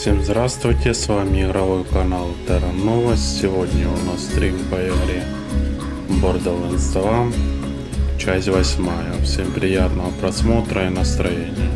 Всем здравствуйте, с вами игровой канал Tera Nova. Сегодня у нас стрим по игре Borderlands 2, часть 8. Всем приятного просмотра и настроения.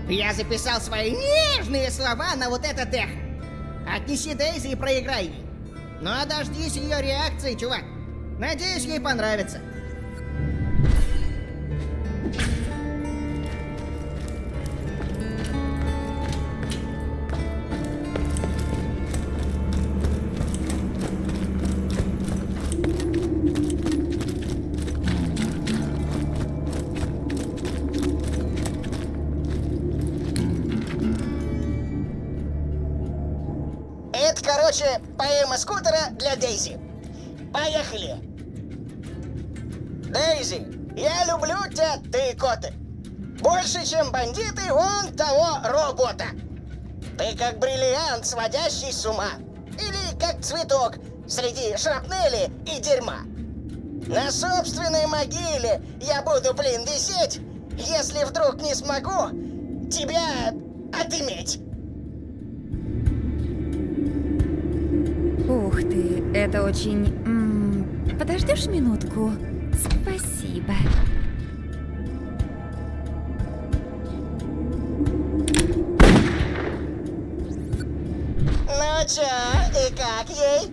Я записал свои нежные слова на вот этот эхо. Отнеси Дейзи и проиграй ей. Ну а дождись ее реакции, чувак. Надеюсь, ей понравится. Это, короче, поэма скутера для Дейзи. Поехали! Дейзи, я люблю тебя, ты коты. Больше, чем бандиты вон того робота. Ты как бриллиант, сводящий с ума. Или как цветок среди шрапнели и дерьма. На собственной могиле я буду, висеть, если вдруг не смогу тебя отыметь. Ух ты, это очень... Подождешь минутку? Спасибо. Ну чё, и как ей?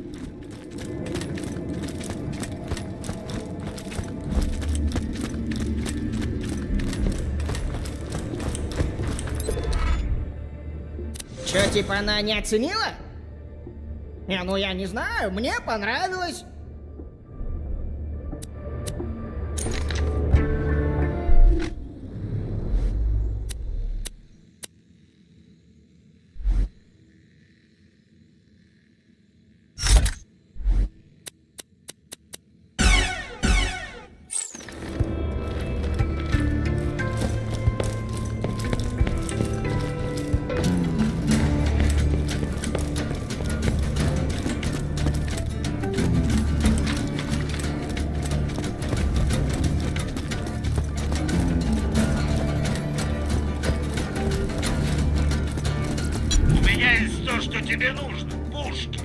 Чё, типа она не оценила? Ну я не знаю, мне понравилось. Что тебе нужно? Пушки.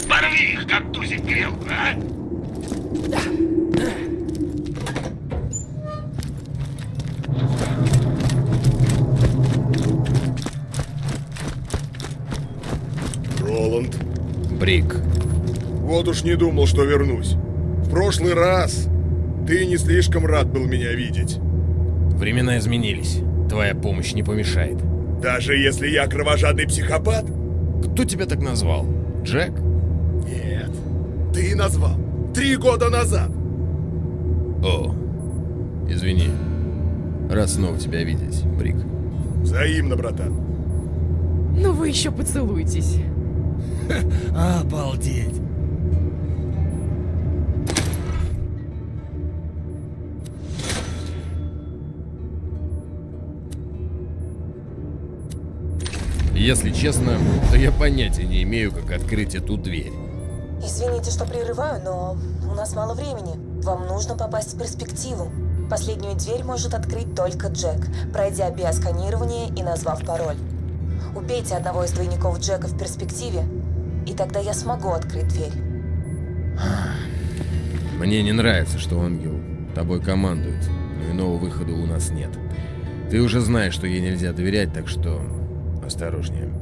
Порви их, как тузик грелку, а? Роланд. Брик. Вот уж не думал, что вернусь. В прошлый раз ты не слишком рад был меня видеть. Времена изменились. Твоя помощь не помешает. Даже если я кровожадный психопат? Кто тебя так назвал? Джек? Нет. Ты назвал. 3 года назад. О, извини. Рад снова тебя видеть, Брик. Взаимно, братан. Ну вы еще поцелуйтесь. Обалдеть. Если честно, то я понятия не имею, как открыть эту дверь. Извините, что прерываю, но у нас мало времени. Вам нужно попасть в перспективу. Последнюю дверь может открыть только Джек, пройдя биосканирование и назвав пароль. Убейте одного из двойников Джека в перспективе, и тогда я смогу открыть дверь. Мне не нравится, что ангел тобой командует, но иного выхода у нас нет. Ты уже знаешь, что ей нельзя доверять, так что осторожнее.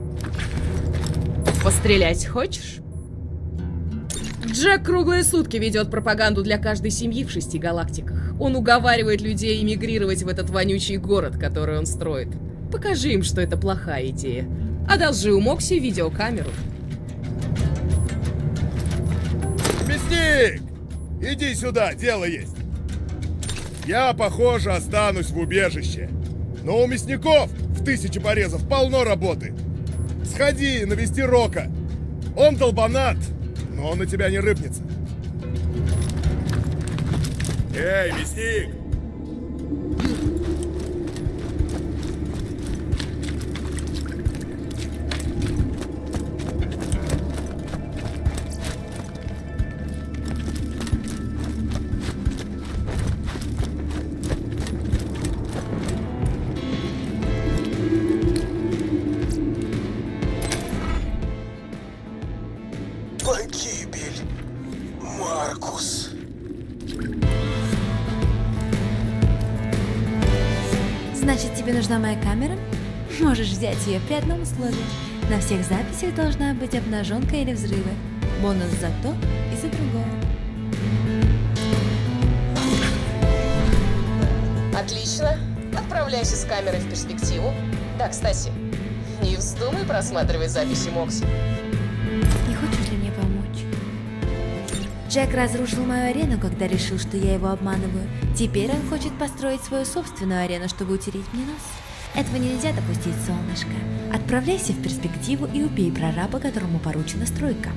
Пострелять хочешь? Джек круглые сутки ведет пропаганду для каждой семьи в 6 галактиках. Он уговаривает людей эмигрировать в этот вонючий город, который он строит. Покажи им, что это плохая идея. Одолжи у Мокси видеокамеру. Мясник! Иди сюда, дело есть. Я, похоже, останусь в убежище. Но у мясников в 1000 порезов полно работы. Сходи, навести Рока. Он долбанат, но он на тебя не рыпнется. Эй, мясник! Погибель, Маркус. Значит, тебе нужна моя камера? Можешь взять ее при одном условии. На всех записях должна быть обнаженка или взрывы. Бонус за то и за другое. Отлично. Отправляйся с камерой в перспективу. Да, кстати, не вздумай просматривать записи Мокси. Не хочешь ли мне помочь? Джек разрушил мою арену, когда решил, что я его обманываю. Теперь он хочет построить свою собственную арену, чтобы утереть мне нос. Этого нельзя допустить, солнышко. Отправляйся в перспективу и убей прораба, которому поручена стройка.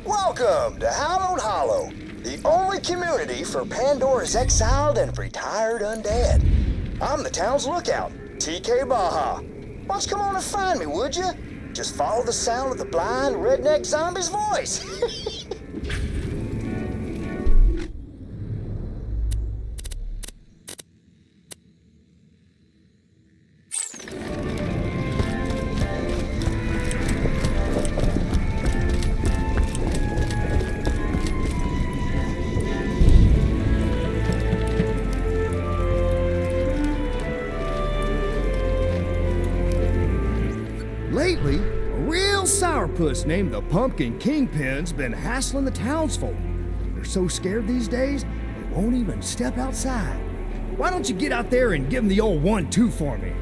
Welcome to Hallowed Hollow, the only community for Pandora's exiled and retired undead. I'm the town's lookout, TK Baja. Why don't you come on and find me, would you? Just follow the sound of the blind redneck zombie's voice. Lately, a real sourpuss named the Pumpkin Kingpin's been hassling the townsfolk. They're so scared these days, they won't even step outside. Why don't you get out there and give them the old 1-2 for me?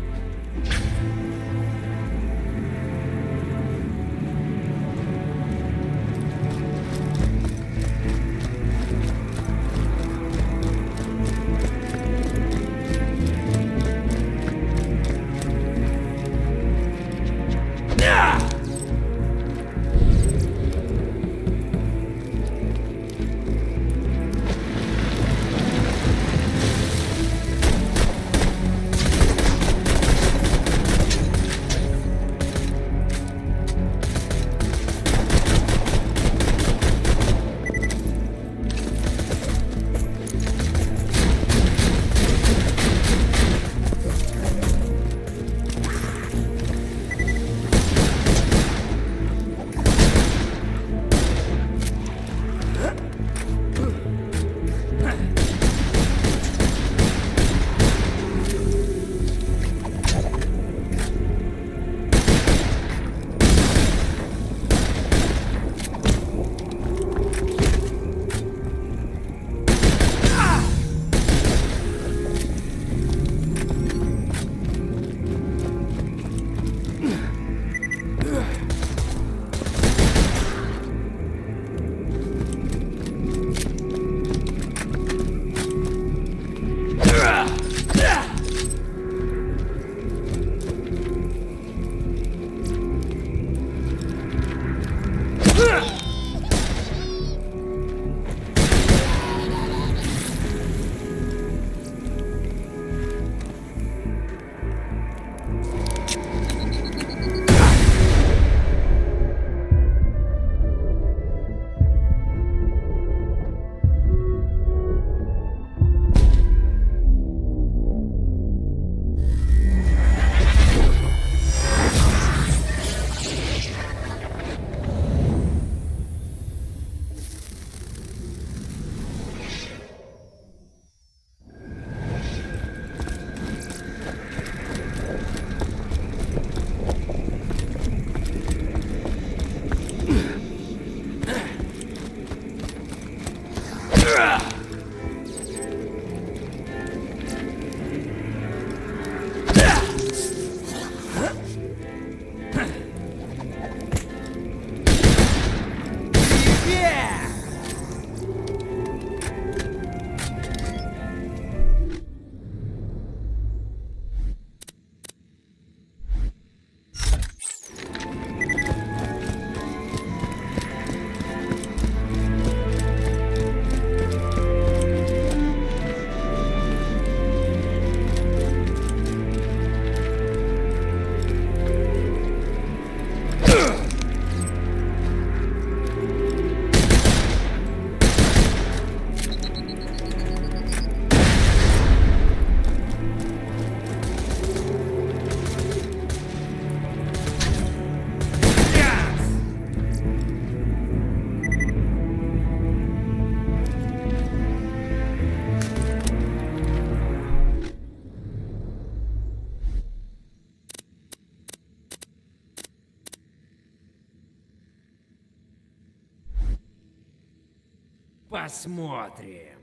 Посмотрим.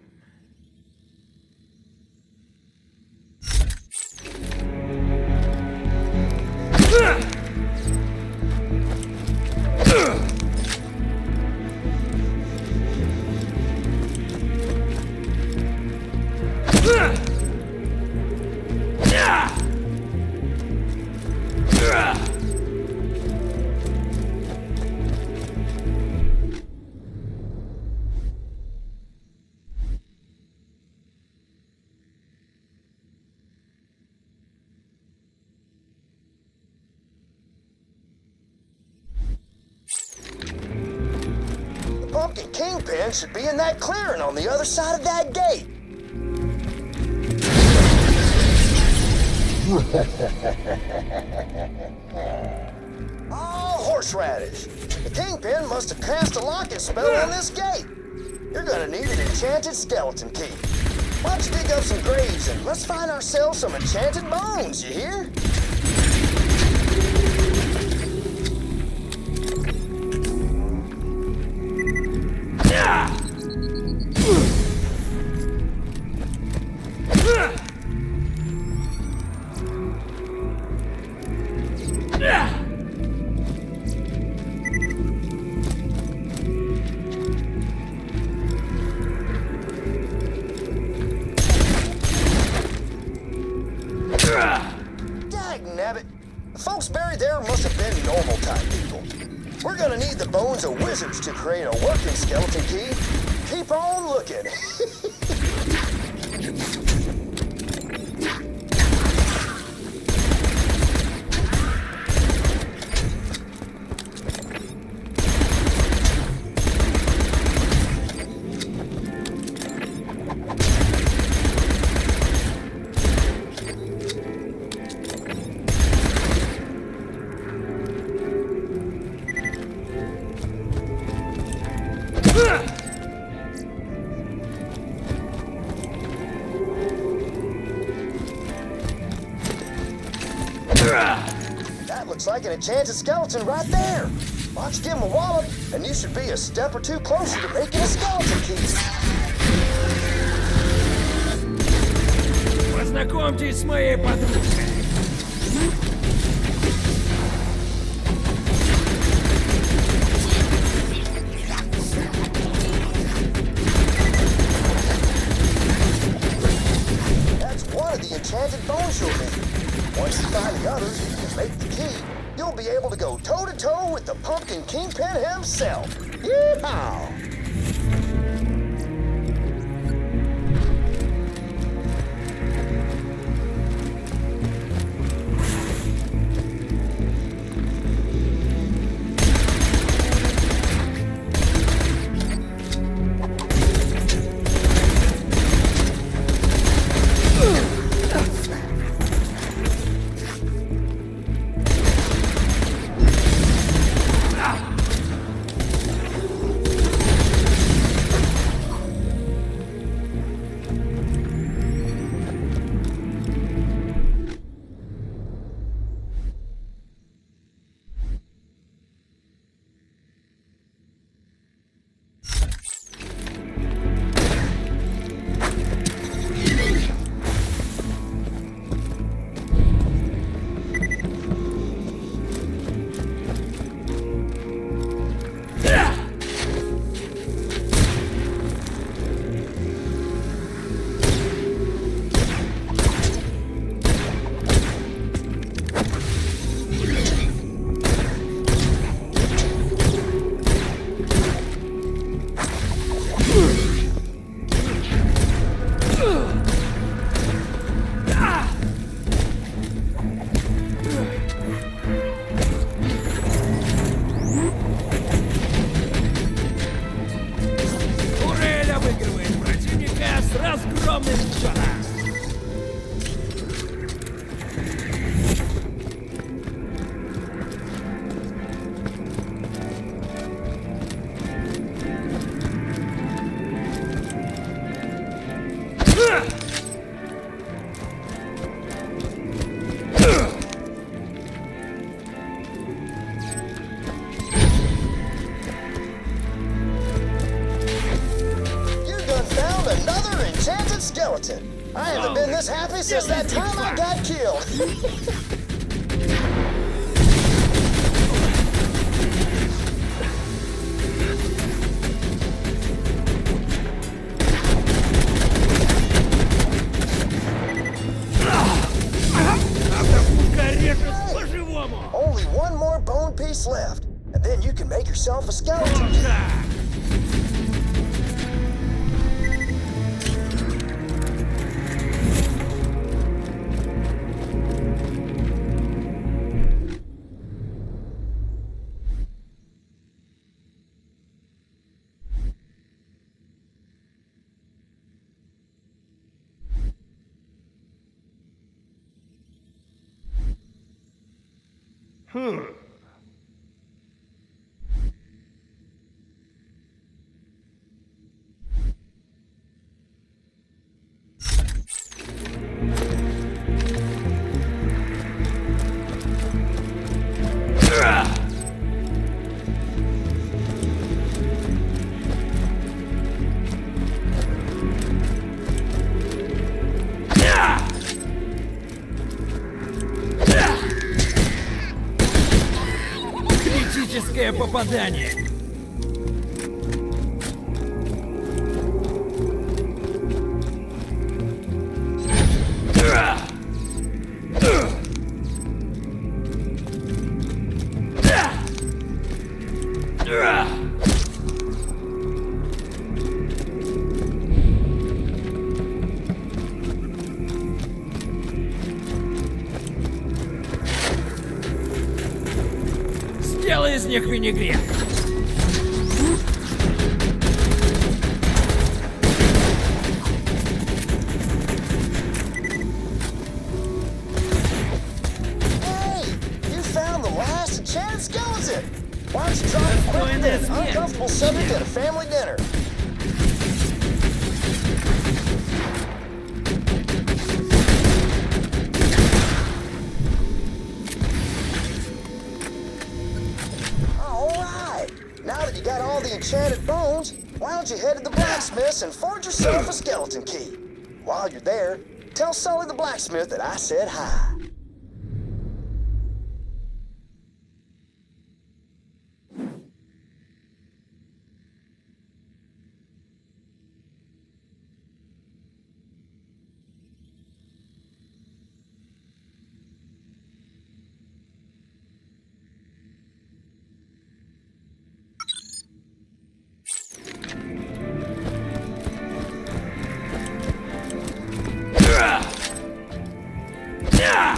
Pumpkin Kingpin should be in that clearing on the other side of that gate. Oh, horseradish. The Kingpin must have cast a locking spell on this gate. You're gonna need an enchanted skeleton key. Why don't you dig up some graves and let's find ourselves some enchanted bones, you hear? Dagnabbit. The folks buried there must have been normal type people. We're gonna need the bones of wizards to create a working skeleton key. Keep on looking. That looks like an enchanted skeleton right there. Why don't you give him a wallop, and you should be a step or two closer to making a skeleton key. Познакомьтесь с моей подружкой. That's one of the enchanted bones you'll need. Once you find the others and make the key, you'll be able to go toe-to-toe with the Pumpkin Kingpin himself. Yeehaw! Умничка! You done found another enchanted skeleton. I haven't been this happy since that time I got killed. Пушка режет по-живому! Only one more bone piece left, and then you can make yourself a skeleton. Критическое попадание! Сделай из них винегрет! Hey, you found the last enchanted skeleton. Why don't you try it quicker than an uncomfortable subject at a family dinner? Now that you got all the enchanted bones, why don't you head to the blacksmith's and forge yourself a skeleton key? While you're there, tell Sully the blacksmith that I said hi. Yeah!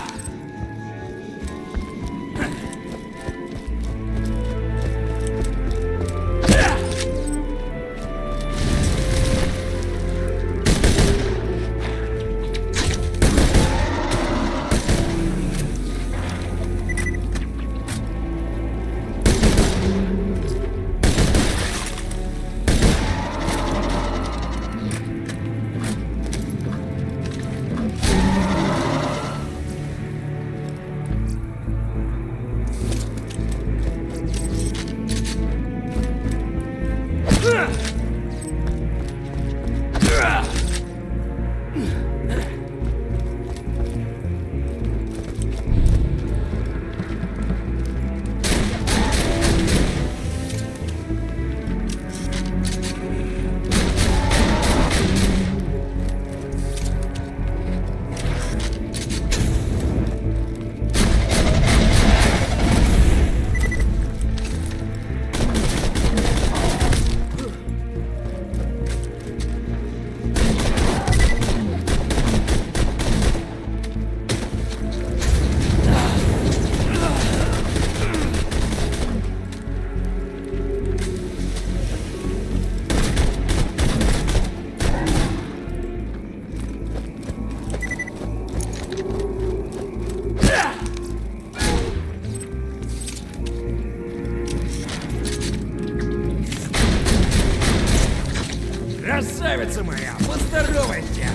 Красавица моя, поздоровайся!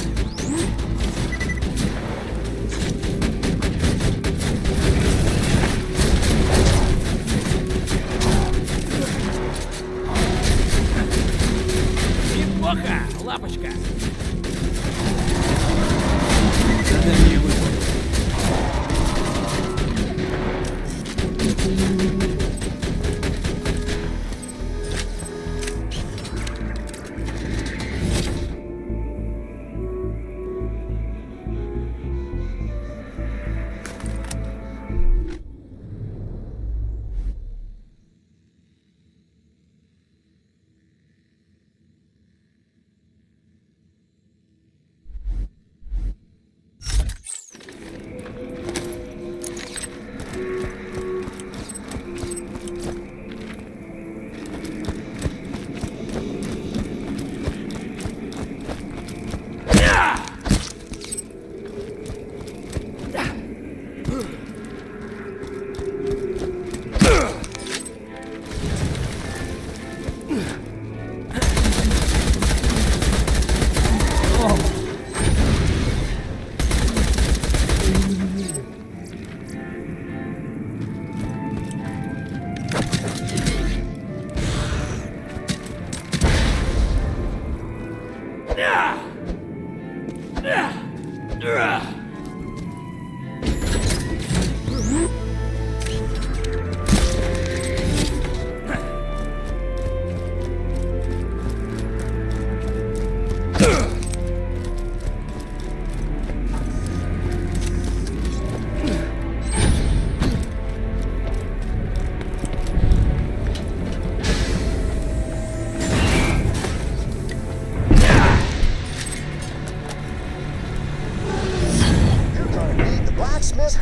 Неплохо, лапочка! Задание выполнено.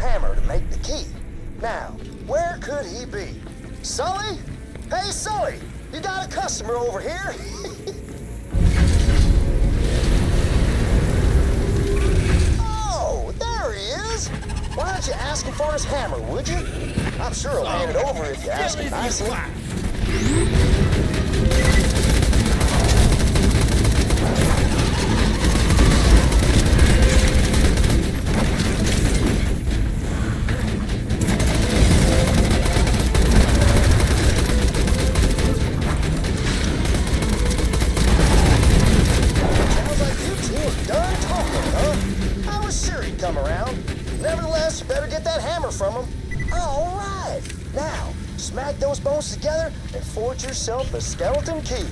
Hammer to make the key. Now, where could he be? Sully? Hey, Sully! You got a customer over here? Oh, there he is! Why don't you ask him for his hammer, would you? I'm sure he'll hand it over if you ask him nicely. Come around. Nevertheless, you better get that hammer from him. All right. Now, smack those bones together and forge yourself a skeleton key.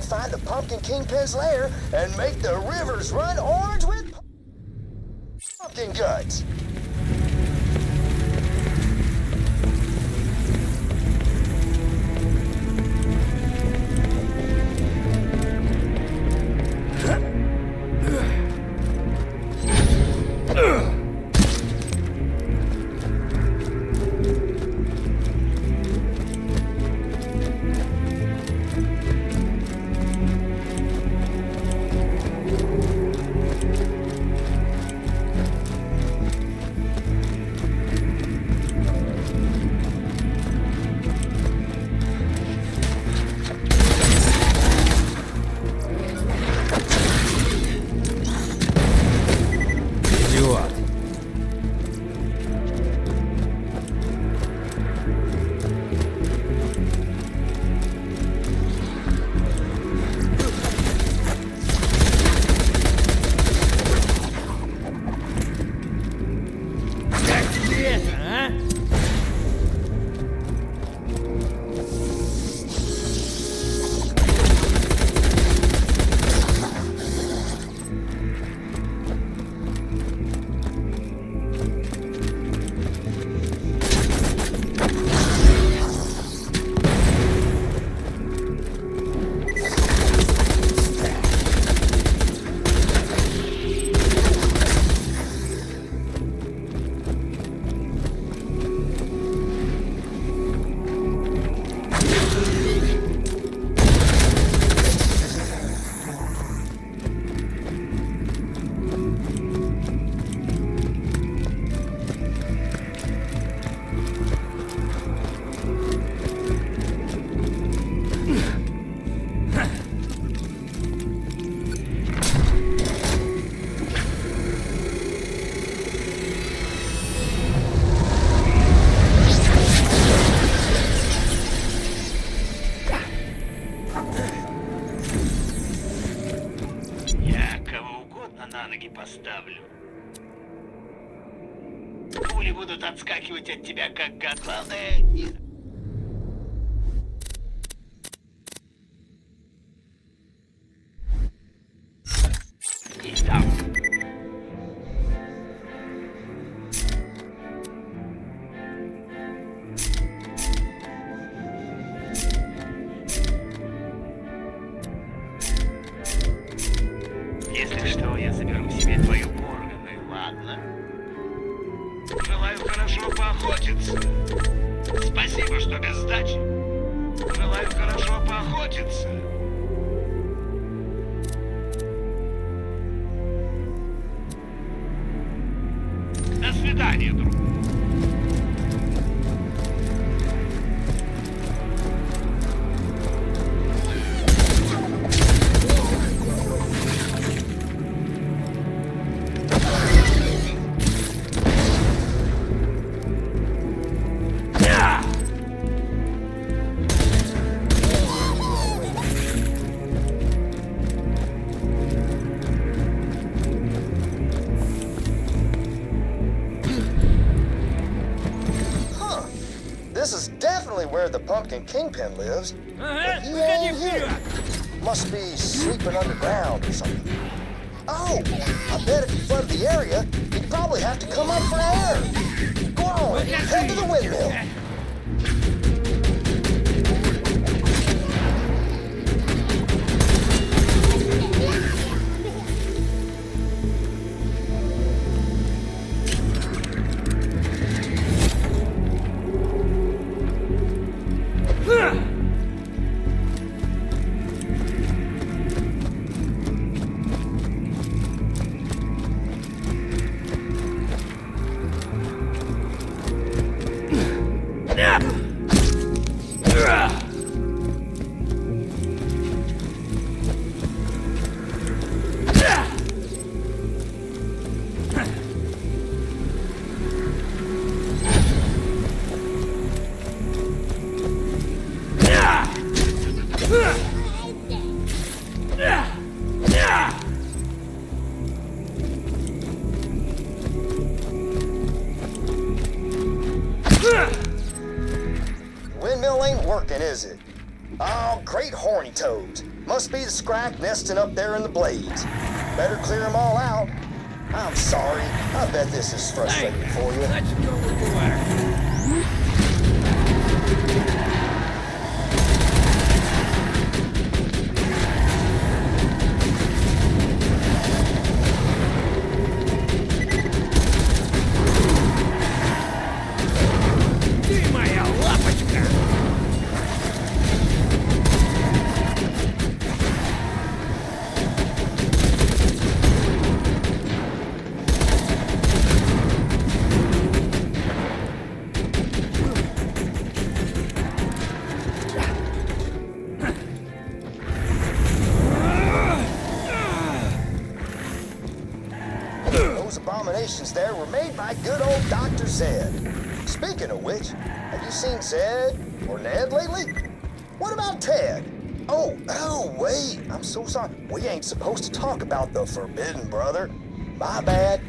Find the Pumpkin Kingpin's lair and make the rivers run orange with pumpkin guts. будут отскакивать от тебя как гад. Главное, не... Итак. Если что, я заберу себе твою порганую, ладно? Желаю хорошо поохотиться. Спасибо, что без сдачи. Желаю хорошо поохотиться. До свидания, друг. This is definitely where the Pumpkin Kingpin lives. Ага, But he выходи ain't here. вперед! Must be sleeping underground or something. Oh, I bet if you flooded the area, you'd probably have to come up for air. Go on, head to the windmill. Windmill ain't working, is it? Oh, great horny toads. Must be the scrack nesting up there in the blades. Better clear them all out. I'm sorry. I bet this is frustrating for you. Значит, не убываю. Ты моя лапочка! Those abominations there were made by good old Dr. Zed. Speaking of which, have you seen Zed or Ned lately? What about Ted? Oh, wait, I'm so sorry. We ain't supposed to talk about the Forbidden Brother. My bad.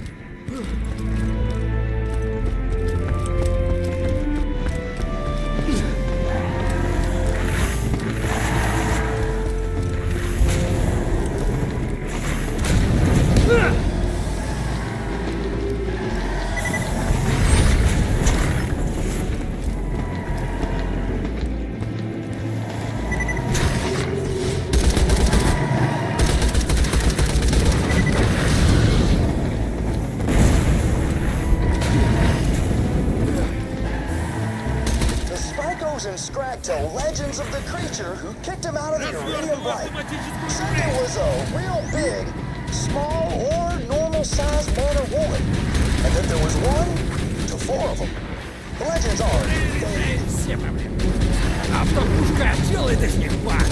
And Scrag tell legends of the creature who kicked him out of the Iridium Blight. Said there was a real big, small, or normal-sized man or woman, and that there was 1 to 4 of them. The legends are they... Все проблемы. Автопушка делает из них пар.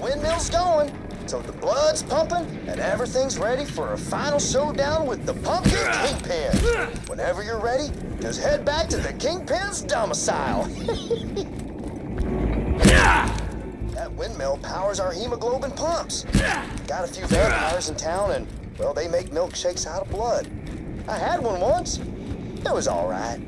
Windmill's going, so the blood's pumping, and everything's ready for a final showdown with the Pumpkin Kingpin. Whenever you're ready, just head back to the Kingpin's domicile. That windmill powers our hemoglobin pumps. Got a few vampires in town, and, well, they make milkshakes out of blood. I had one once. It was all right.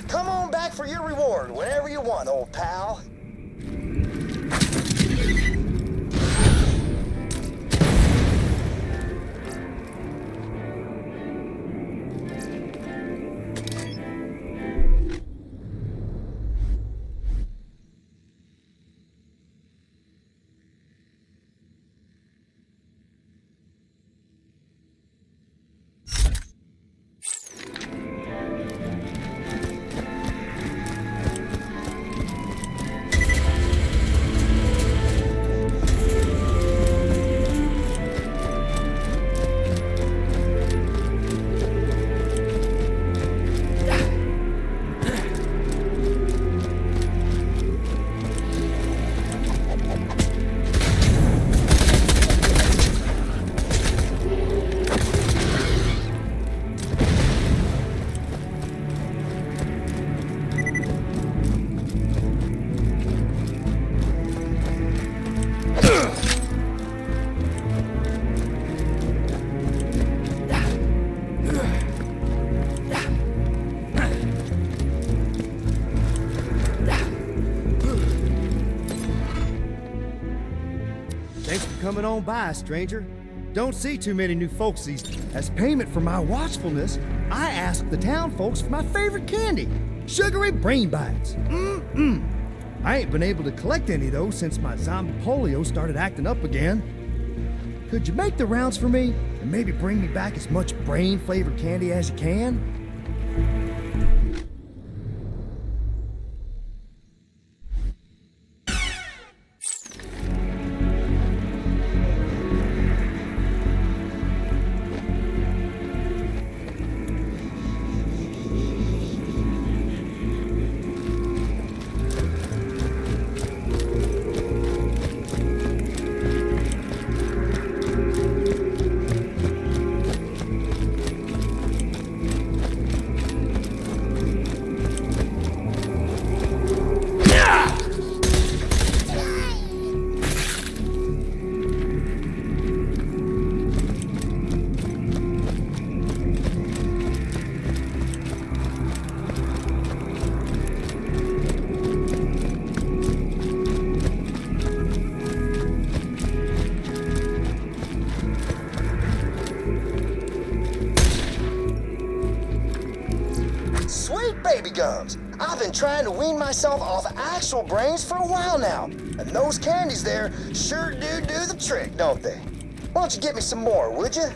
Come on back for your reward whenever you want, old pal. Thanks for coming on by, stranger. Don't see too many new folks these days. As payment for my watchfulness, I asked the town folks for my favorite candy, sugary brain bites. I ain't been able to collect any of those since my zombie polio started acting up again. Could you make the rounds for me and maybe bring me back as much brain-flavored candy as you can? Sweet baby gums. I've been trying to wean myself off actual brains for a while now. And those candies there sure do the trick, don't they? Why don't you get me some more, would you?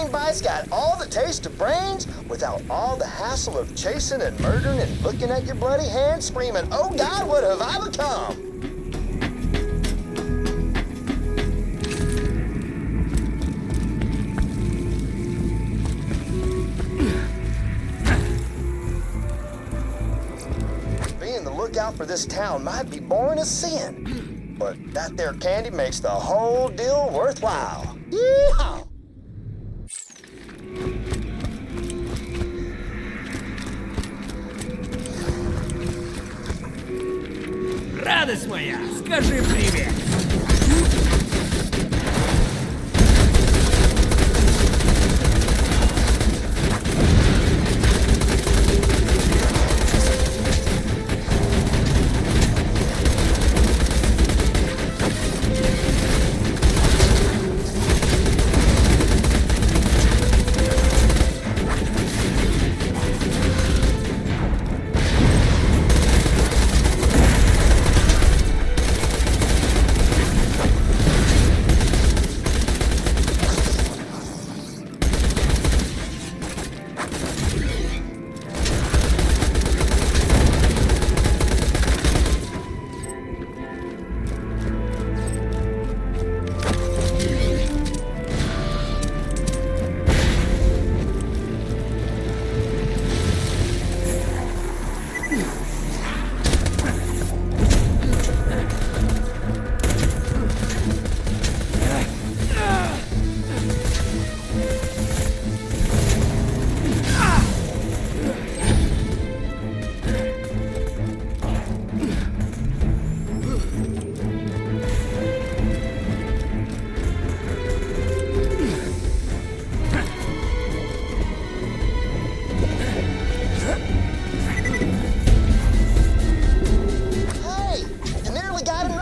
brain bites got all the taste of brains without all the hassle of chasing and murdering and looking at your bloody hands screaming, "Oh God, what have I become?" Being the lookout for this town might be boring as sin, but that there candy makes the whole deal worthwhile. Yeehaw! Радость моя, скажи привет!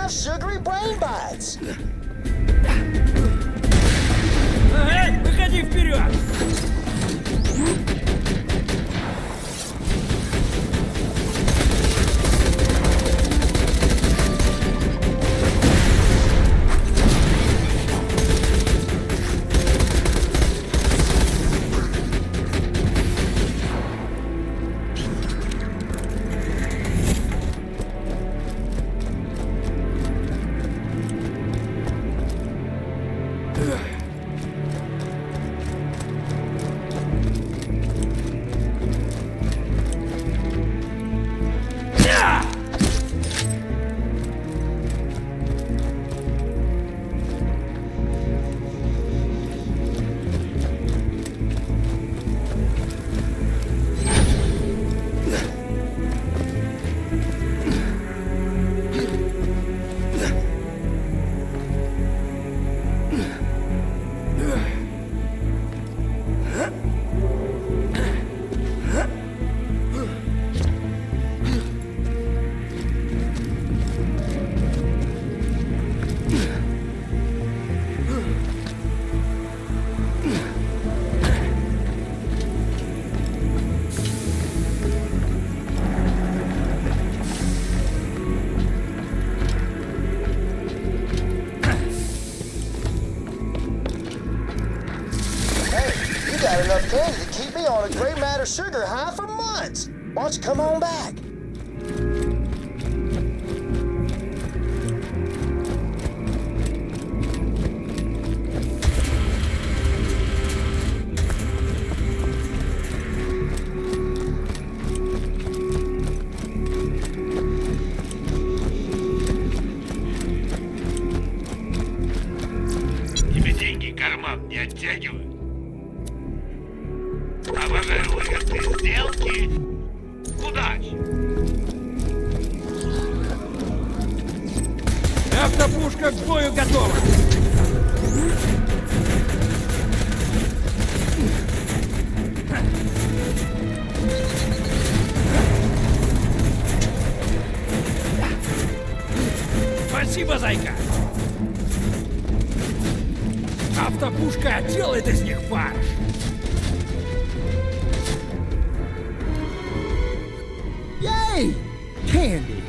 Sugary brain bites. Эй, выходи вперед! Got enough candy to keep me on a gray matter sugar high for months. Why don't you come on back? Тебе деньги карман не оттягивают. Обожаю выгодные сделки. Удачи! Автопушка к бою готова! Спасибо, зайка! Автопушка делает из них фарш! Yay! Candy!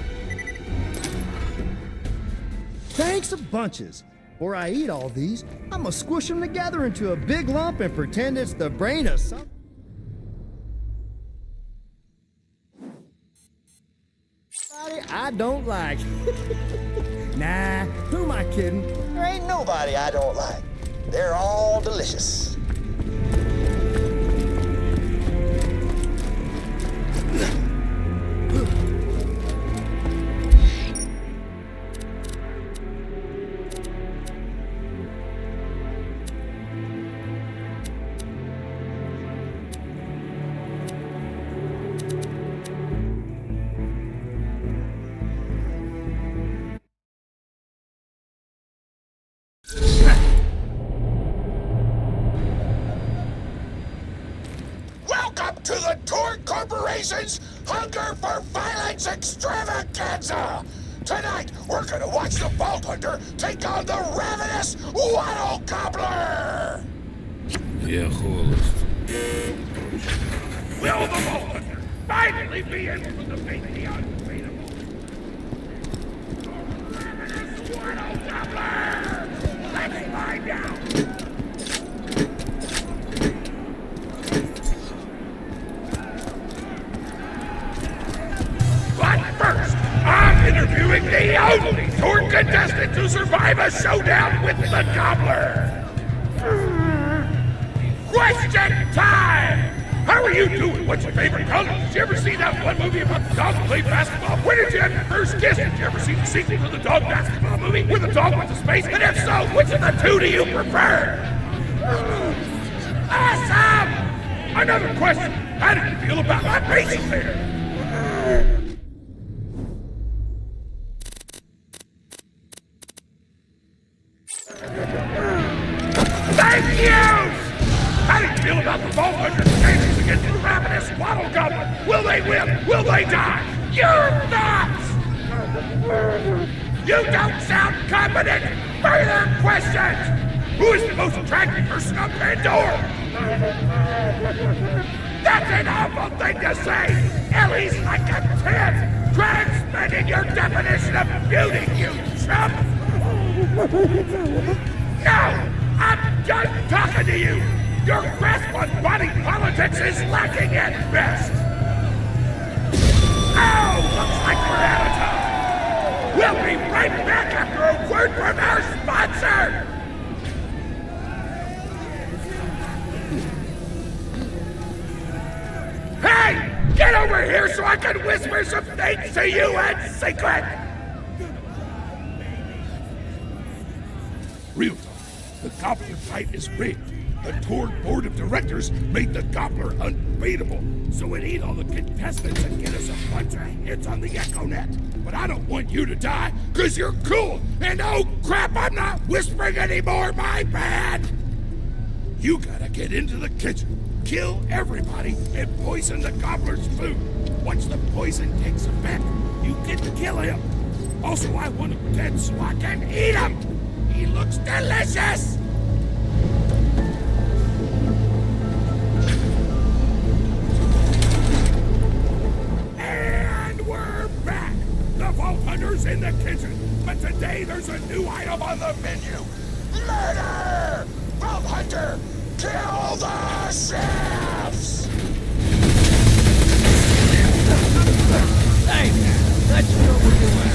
Thanks a bunches. Before I eat all these, I'm gonna squish them together into a big lump and pretend it's the brain of some... I don't like. Nah, who am I kidding? There ain't nobody I don't like. They're all delicious. Welcome to the Tour Corporation's Hunger for Violence Extravaganza! Tonight, we're gonna watch the Vault Hunter take on the ravenous Waddle Gobbler! Я холост. Will the Vault Hunter finally be able to defeat the unbeatable? The ravenous Waddle Gobbler! Let's find out! But first, I'm interviewing the only tour contestant to survive a showdown with the Gobbler. Question time! How are you doing? What's your favorite color? Did you ever see that one movie about the dog that played basketball? Where did you have your first kiss? Did you ever see the sequel to the dog basketball movie where the dog went to space? And if so, which of the two do you prefer? Awesome! Another question. How did you feel about my basic there? Thank you! How do you feel about the Vault Hunter's chances against the ravenous Waddle Gobbler? Will they win? Will they die? Your thoughts! You don't sound confident! Further questions! Who is the most attractive person on Pandora? That's an awful thing to say! Ellie's like a 10! Try expanding your definition of beauty, you chump! No! I'm done talking to you! Your grasp on body politics is lacking at best! Oh, looks like we're out of time! We'll be right back after a word from our sponsor! Hey! Get over here so I can whisper some things to you in secret! Real talk. The Gobbler fight is big. The tour board of directors made the Gobbler unbeatable, so it ate all the contestants and get us a bunch of hits on the EchoNet. But I don't want you to die, cause you're cool, and oh crap, I'm not whispering anymore, my bad! You gotta get into the kitchen, kill everybody, and poison the Gobbler's food. Once the poison takes effect, you get to kill him. Also, I want him dead so I can eat him! He looks delicious! And we're back! The Vault Hunter's in the kitchen, but today there's a new item on the menu. Murder! Vault Hunter, kill the chefs! Hey, let's go with the way.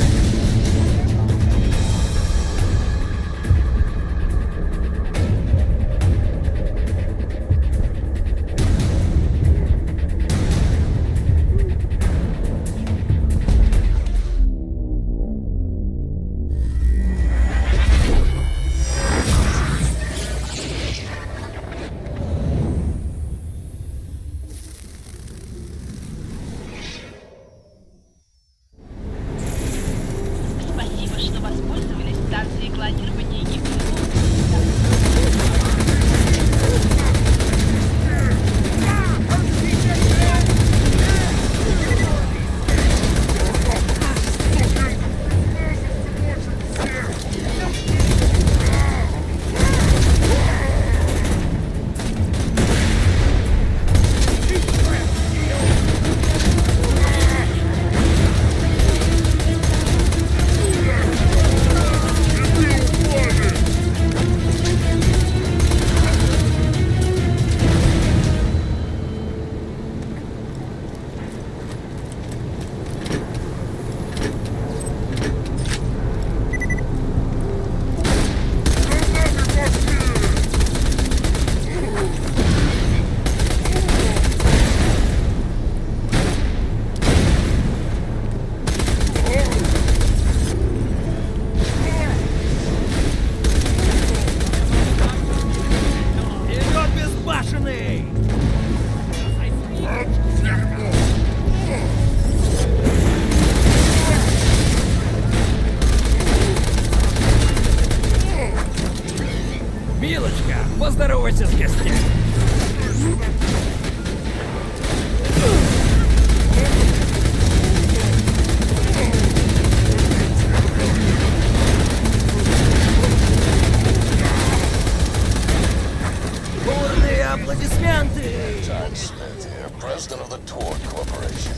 Спасибо, что воспользовались станцией клонирования игры. Милочка, поздоровайся с гостями. Бурные аплодисменты! Smith here, president of the Tord Corporation.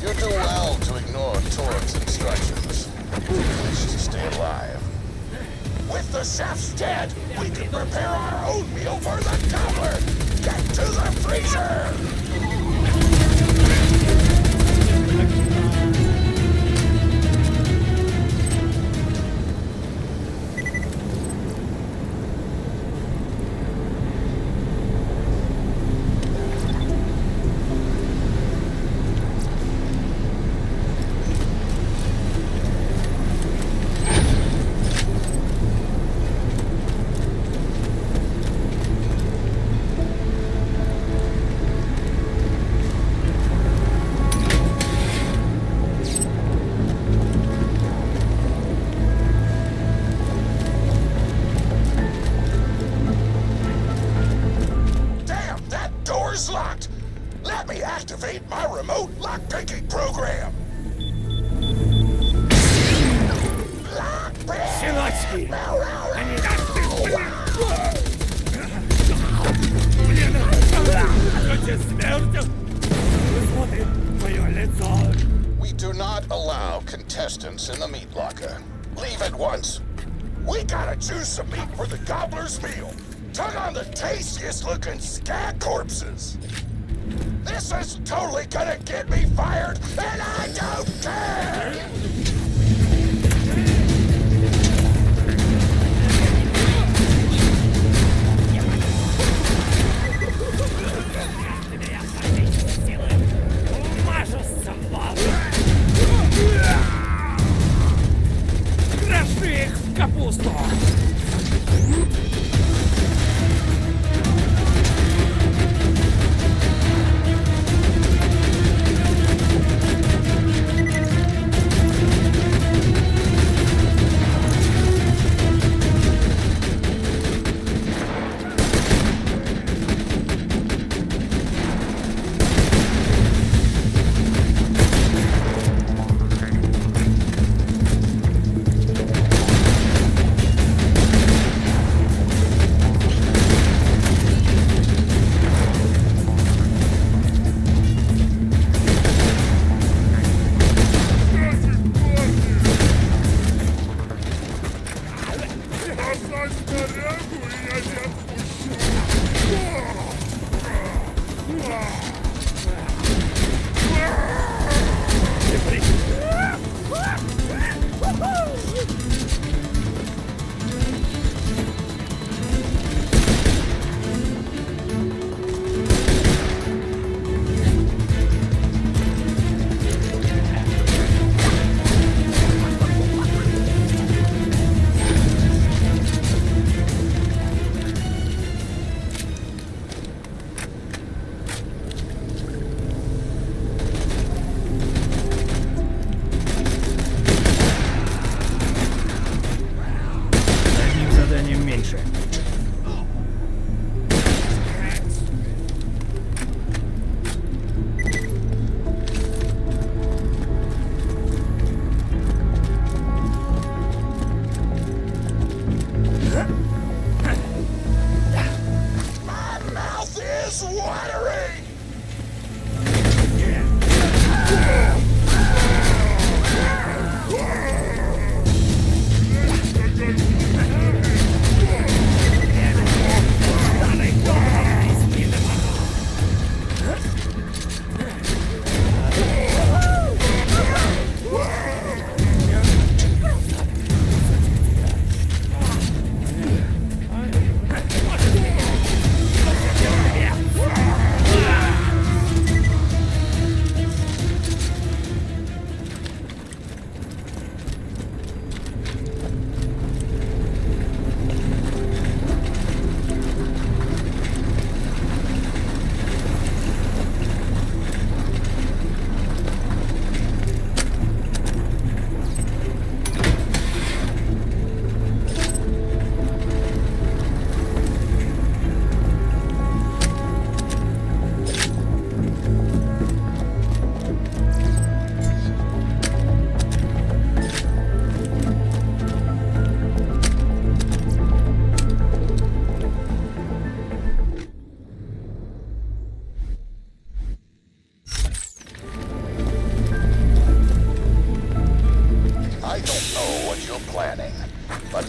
You do well to ignore Tord's instructions. Wish to stay alive. With the chef's dead, we can prepare our own meal for the cobbler. Get to the freezer! Locked. Let me activate my remote lockpicking program. Синочки! Они Мне нравится! Хоть смерть! Смотри мое лицо! We do not allow contestants in the meat locker. Leave at once. We gotta choose some meat for the gobbler's meal. Tug on the tastiest looking scat corpses. This is totally gonna get me fired, and I don't care! Кроши их в капусту!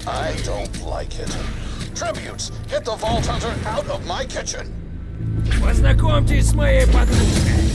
I don't like it. Tributes, get the Vault Hunter out of my kitchen. Познакомьтесь с моей подружкой.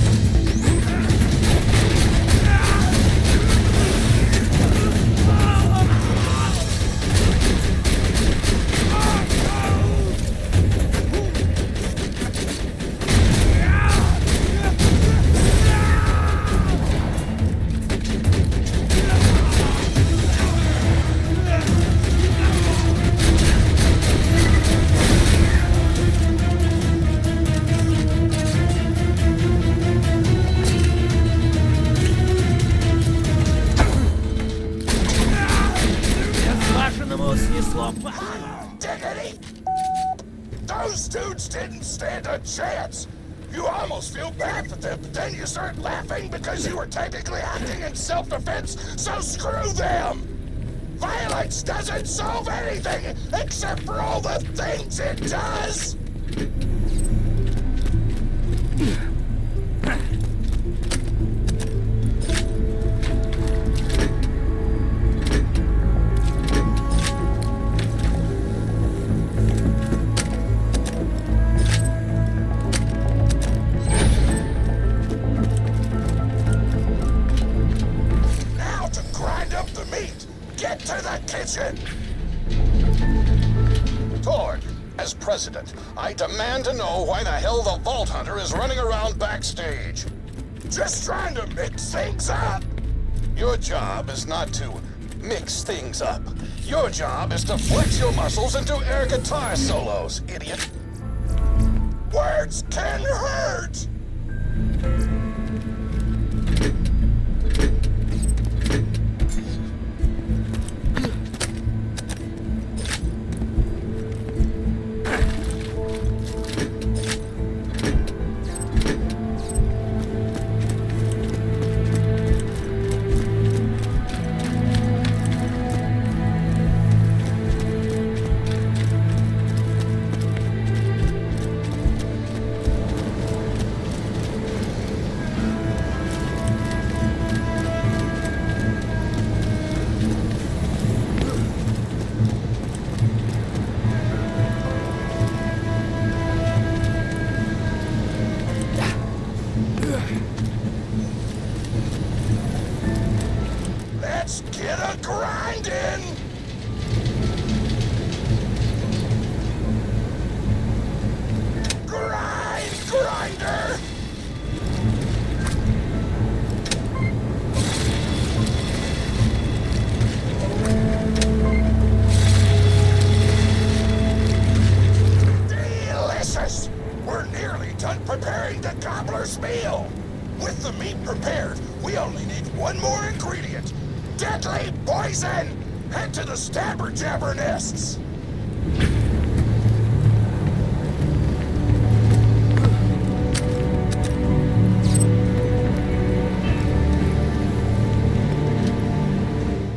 Снесло Diggity! Those dudes didn't stand a chance! You almost feel bad for them, but then you start laughing because you were technically acting in self-defense, so screw them! Violence doesn't solve anything except for all the things it does! As president, I demand to know why the hell the Vault Hunter is running around backstage. Just trying to mix things up. Your job is not to mix things up. Your job is to flex your muscles and do air guitar solos, idiot. Words can hurt. Let's get a grind in! Grinder! Delicious! We're nearly done preparing the gobbler's meal! With the meat prepared, we only need one more ingredient. Deadly poison! Head to the stabber jabber nests!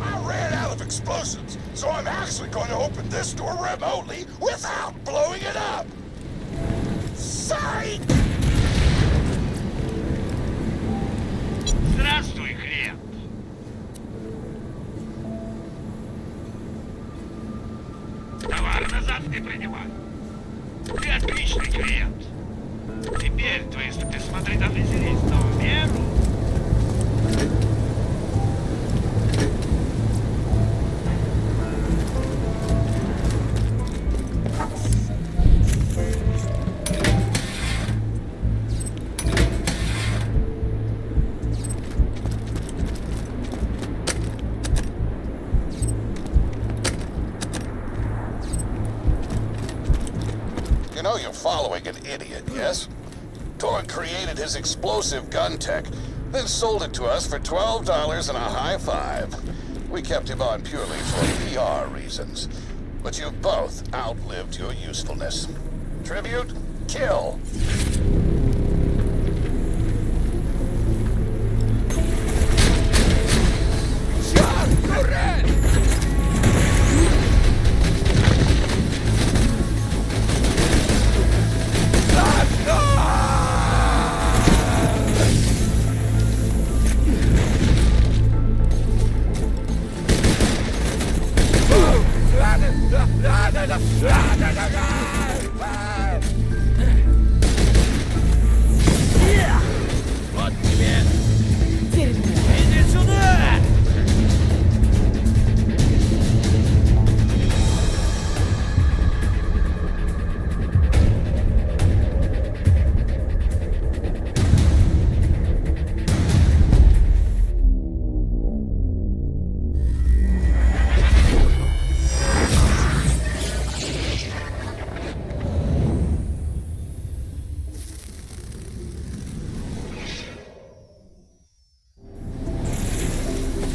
I ran out of explosives, so I'm actually going to open this door remotely without blowing it up! Psych! Здравствуй, клиент. Товар назад не принимай. Ты отличный клиент. Теперь твои смотри, там веселись, но в меру. You know you're following an idiot, yes? Torg created his explosive gun tech, then sold it to us for $12 and a high five. We kept him on purely for PR reasons. But you've both outlived your usefulness. Tribute, kill. Вот тебе! Иди сюда!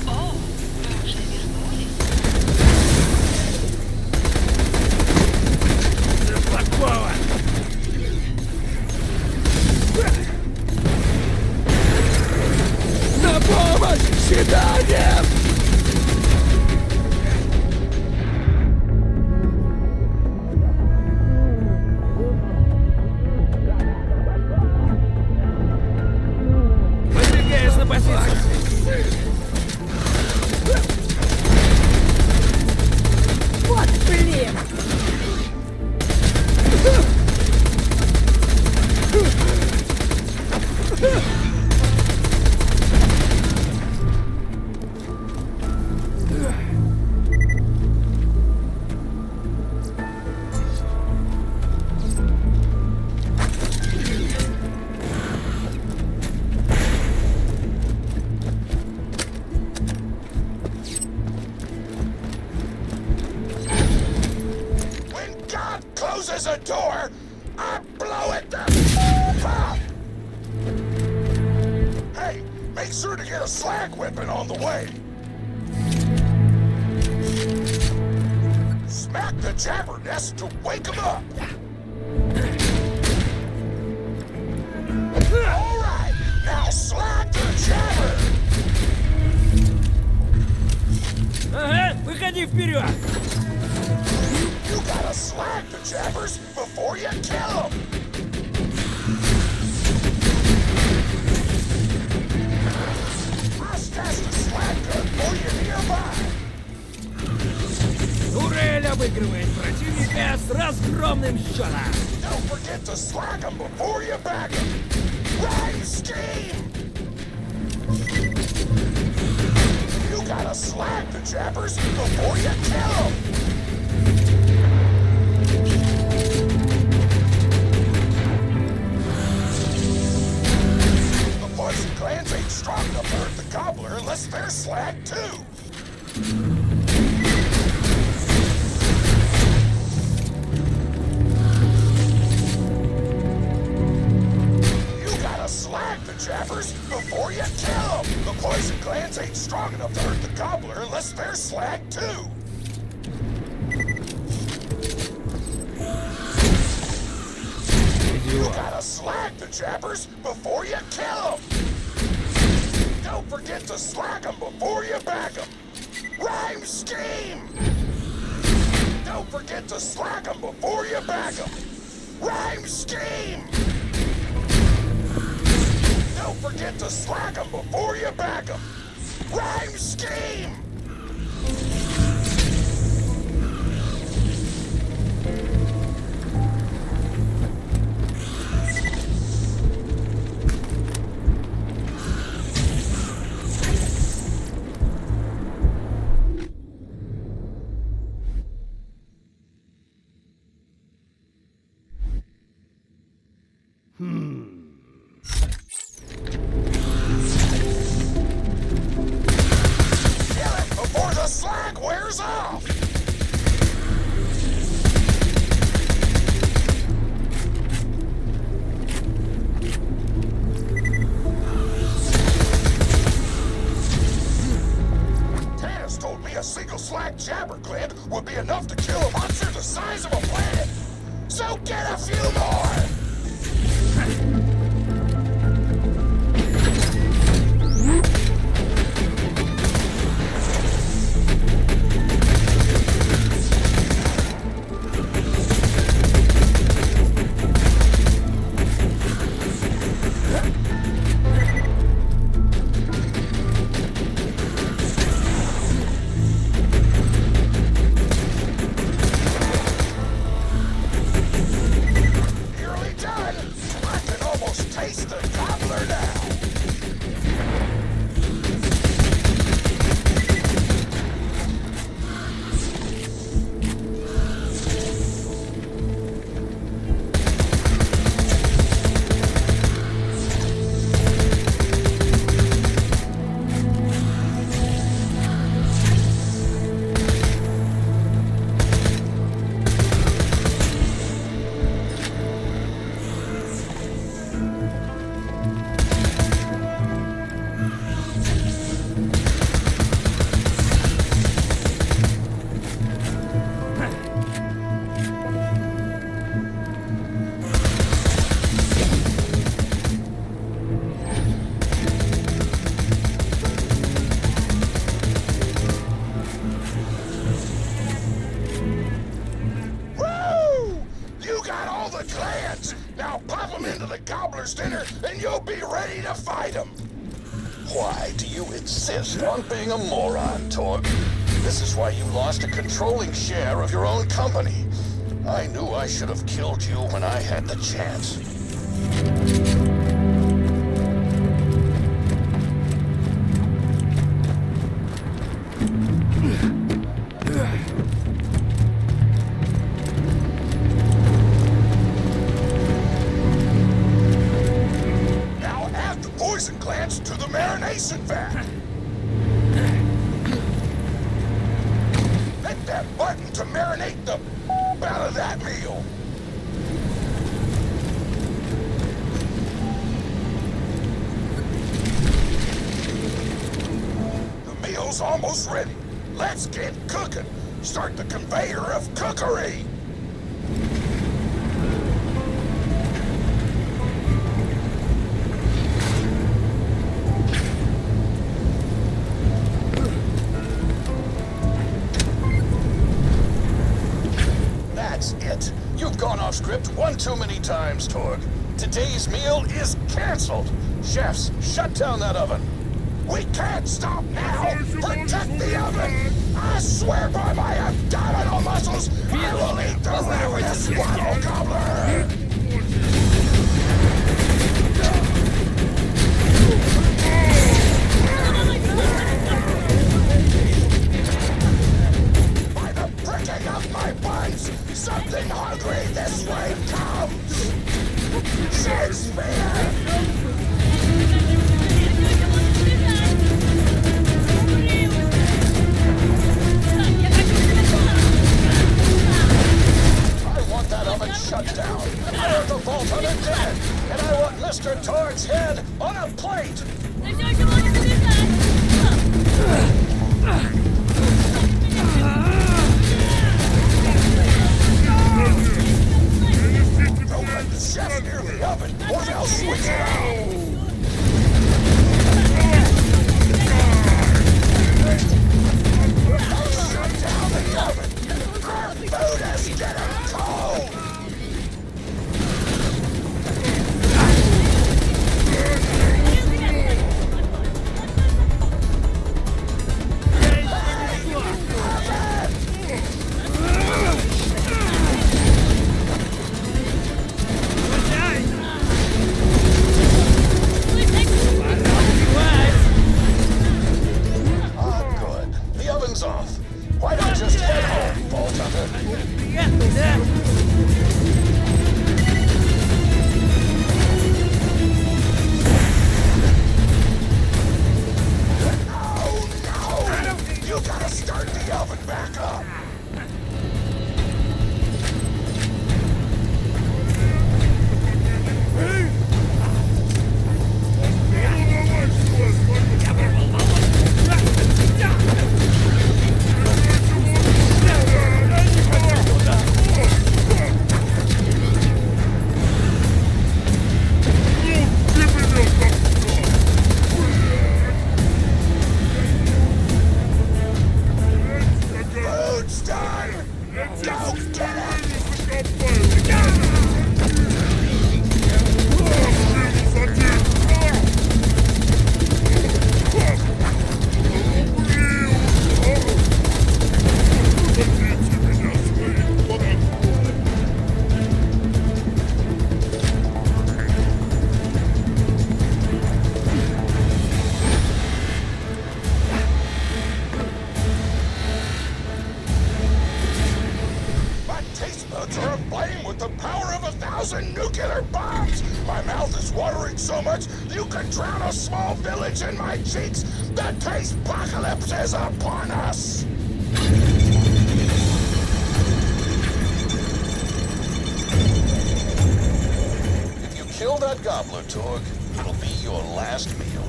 О, вы уже вернулись? Запакован! На помощь! Сюда нет! Выдвигаюсь на позицию! Вот блин! When God closes a door, I blow it the up. Hey, make sure to get a slag whipping on the way. Smack the jabbernest to wake him up. All right, now slag the jabber. Ага, выходи вперед! You gotta slag the jabbers before you kill them. I stashed a slag gun for you nearby. Турель обыгрывает противника с разгромным счетом! Don't forget to slag them before you back them. Rhyme scheme. You gotta slag the jabbers before you kill them. The poison glands ain't strong enough to hurt the gobbler unless they're slagged too. You gotta slag the jabbers before you kill them. The poison glands ain't strong enough to hurt the gobbler unless they're slagged too. You gotta slag the jabbers before you kill them. Don't forget to slag them before you back them. Rhyme scheme. Don't forget to slag them before you back them. Rhyme scheme. Don't forget to slag them before you back them. Rhyme scheme. Kill it before the slag wears off! Tana's told me a single slag jabber gland would be enough to kill a monster the size of a planet. So get a few more! gobbler's dinner, and you'll be ready to fight him. Why do you insist on being a moron, Torg? This is why you lost a controlling share of your own company. I knew I should have killed you when I had the chance. Now add the poison glands to the marination vat. Hit that button to marinate the out of that meal. The meal's almost ready. Let's get cooking. Start the conveyor of cookery. That's it. You've gone off script one too many times, Torg. Today's meal is canceled. Chefs, shut down that oven. We can't stop now! Protect the oven! I swear by my abdominal muscles, I will eat the ravenous waddle gobbler! By the pricking of my buns, something hungry this way comes! Shakespeare! That oven shut down. I want the vault on it dead, and I want Mr. Torg's head on a plate. Don't let the chef near the oven, or they'll switch it out. Shut down the oven. Our food is getting cold. Good. The oven's off. Why don't you just head home, Vault Hunter? Oh no! You gotta start the oven back up. Food's done! Go get My taste buds are aflame with the power of 1,000 nuclear bombs! My mouth is watering so much, you could drown a small village in my cheeks! The taste apocalypse is upon us! If you kill that gobbler, Torg, it'll be your last meal.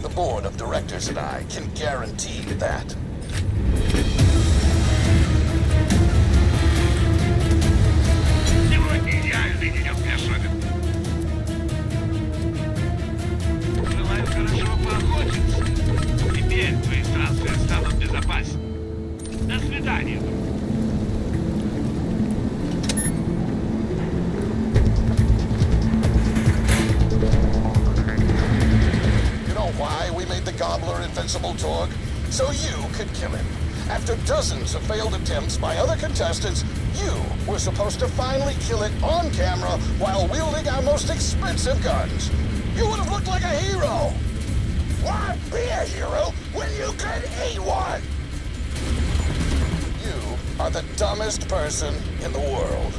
The board of directors and I can guarantee that. Сегодня идеальный денек для шопинга. Желаю хорошо поохотиться. Теперь твои странствия станут безопаснее. До свидания. principal, Torg, so you could kill him. After dozens of failed attempts by other contestants, you were supposed to finally kill it on camera while wielding our most expensive guns. You would have looked like a hero. Why be a hero when you could eat one? You are the dumbest person in the world.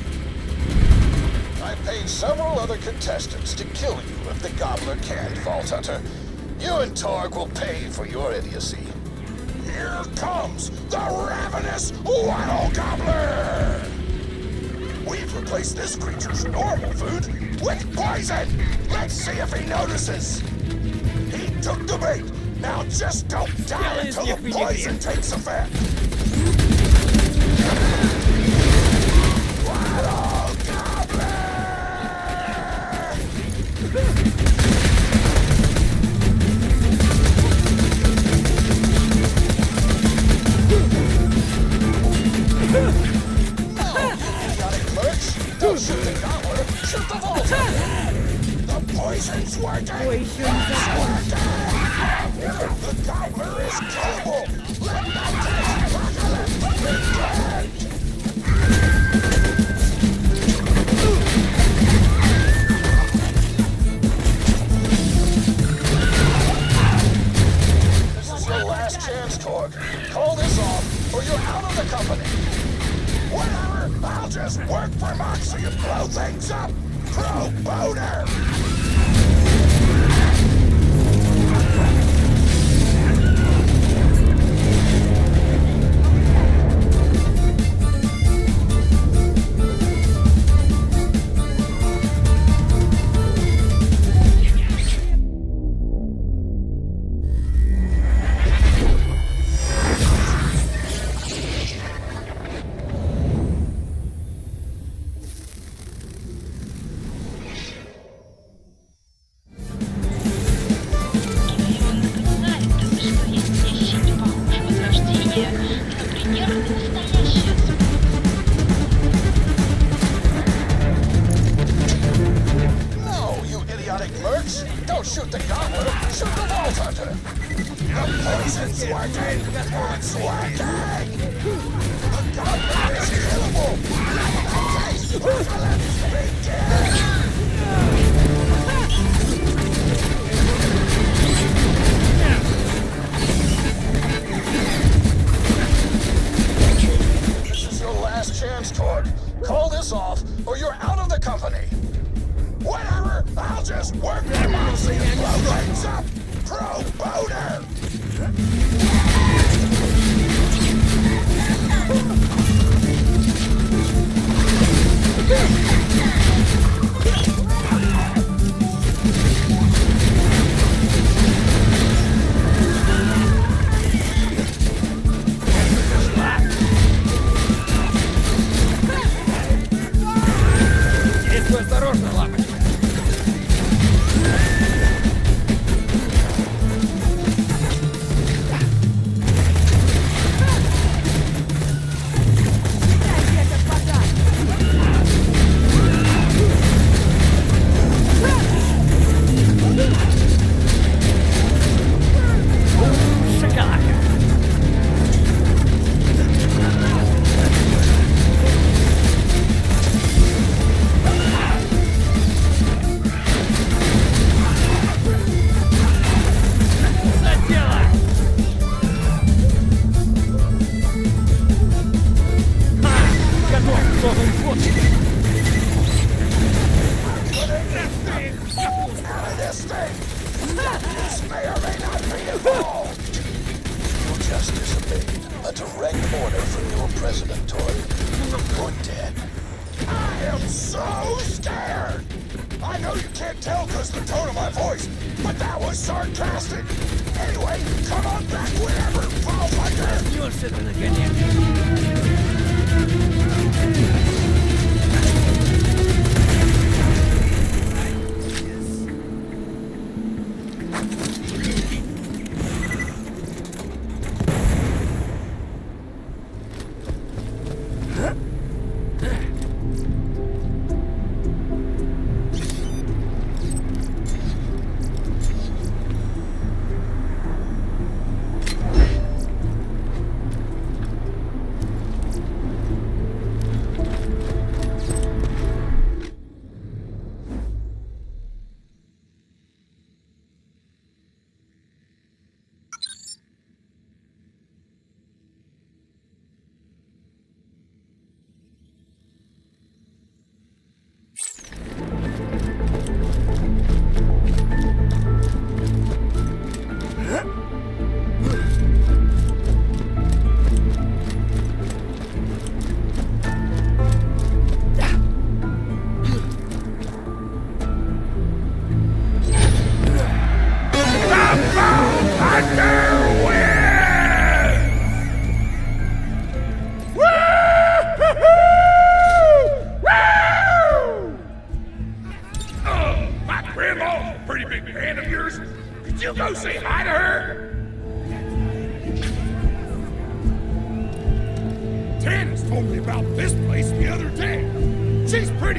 I paid several other contestants to kill you if the Gobbler can't, Vault Hunter. You and Torg will pay for your idiocy. Here comes the ravenous Waddle Gobbler! We've replaced this creature's normal food with poison! Let's see if he notices! He took the bait! Now just don't die until the poison takes effect! Waddle Gobbler! Don't shoot the gobbler, shoot the vault! The poison's working! It's working! The gobbler is killable! Let that apocalypse begin! This is your last chance, Torg. Call this off, or you're out of the company! Whatever! I'll just work for Moxie and blow things up! Pro boner!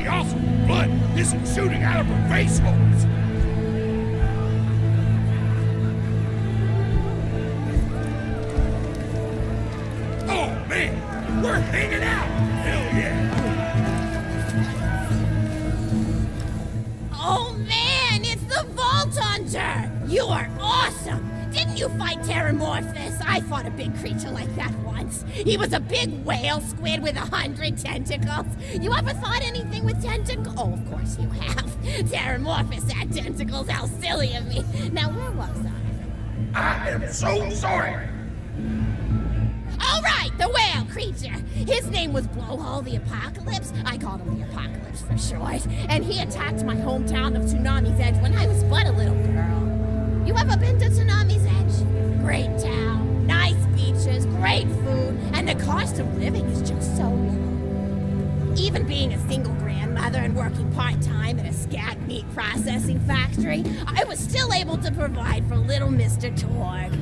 awesome. Blood isn't shooting out of her face holes. Oh man, we're hanging out. Hell yeah. Oh man, it's the Vault Hunter! You are awesome! Didn't you fight Tera Nova? I fought a big creature like that once. He was a big whale squid with 100 tentacles. You ever thought anything with tentacles? Oh, of course you have. Tera Nova had tentacles. How silly of me. Now, where was I? I am so sorry. All right, the whale creature. His name was Blowhole the Apocalypse. I called him the Apocalypse for short. And he attacked my hometown of Tsunami's Edge when I was but a little girl. You ever been to Tsunami's Edge? Great town, nice beaches, great food, and the cost of living is just so low. Even being a single grandmother and working part-time at a scat meat processing factory, I was still able to provide for little Mr. Torg.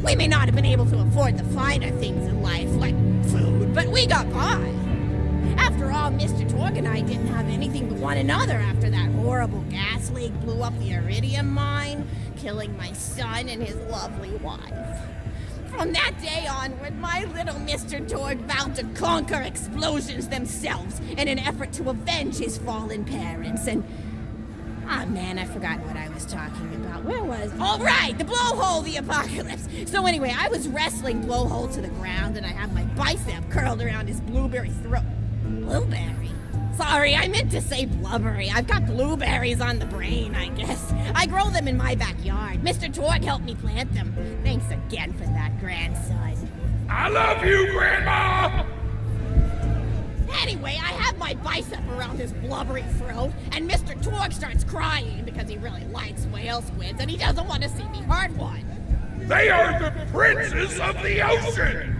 We may not have been able to afford the finer things in life, like food, but we got by. After all, Mr. Torg and I didn't have anything but one another after that horrible gas leak blew up the iridium mine, killing my son and his lovely wife. From that day onward, my little Mr. Torg vowed to conquer explosions themselves in an effort to avenge his fallen parents, and... oh man, I forgot what I was talking about. Where was... oh right, the Blowhole the Apocalypse! So anyway, I was wrestling Blowhole to the ground, and I have my bicep curled around his blueberry throat. Blueberry? Sorry, I meant to say blubbery. I've got blueberries on the brain, I guess. I grow them in my backyard. Mr. Torg helped me plant them. Thanks again for that, grandson. I love you, Grandma! Anyway, I have my bicep around his blubbery throat, and Mr. Torg starts crying because he really likes whale squids and he doesn't want to see me hurt one. They are the princes of the ocean!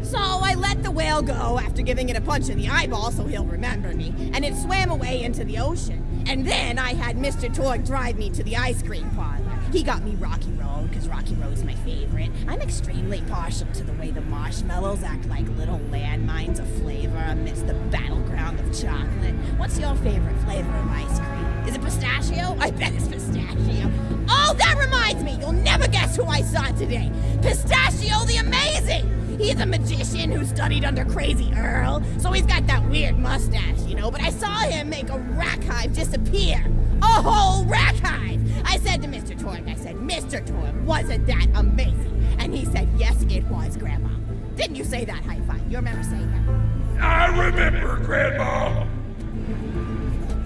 So I let the whale go after giving it a punch in the eyeball so he'll remember me, and it swam away into the ocean. And then I had Mr. Torg drive me to the ice cream parlor. He got me Rocky Road, because Rocky Road's my favorite. I'm extremely partial to the way the marshmallows act like little landmines of flavor amidst the battleground of chocolate. What's your favorite flavor of ice cream? Is it pistachio? I bet it's pistachio. Oh, that reminds me! You'll never guess who I saw today! Pistachio the Amazing! He's a magician who studied under Crazy Earl, so he's got that weird mustache, you know, but I saw him make a rack hive disappear. A whole rack hive! I said to Mr. Torg, Mr. Torg, wasn't that amazing? And he said, yes, it was, Grandma. Didn't you say that high five? You remember saying that? I remember, Grandma!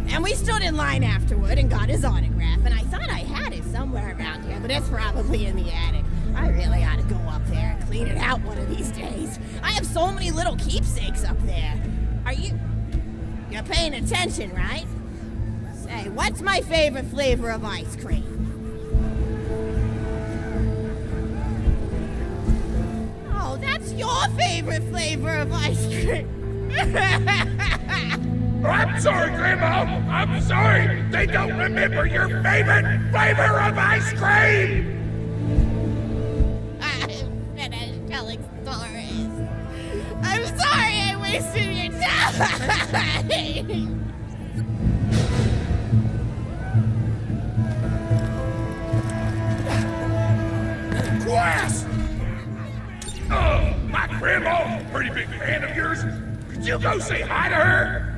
And we stood in line afterward and got his autograph, and I thought I had it somewhere around here, but it's probably in the attic. I really ought to go up there and clean it out one of these days. I have so many little keepsakes up there. You're paying attention, right? Say, what's my favorite flavor of ice cream? Oh, that's your favorite flavor of ice cream. I'm sorry, Grandma! I'm sorry! They don't remember your favorite flavor of ice cream! I'm sorry I wasted your time! Quest! Oh, my grandma, pretty big fan of yours. Could you go say hi to her?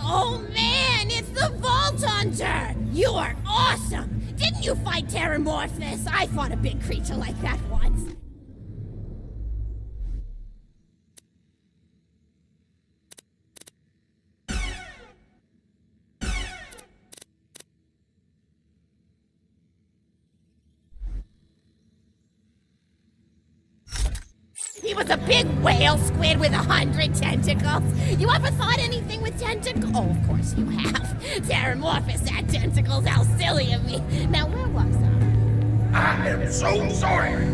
Oh man, it's the Vault Hunter! You are awesome! Didn't you fight Tera Nova? I fought a big creature like that once. He was a big whale squid with 100 tentacles. You ever thought anything with tentacles? Oh, of course you have. Tera Nova had tentacles. How silly of me. Now, where was I? I am so sorry.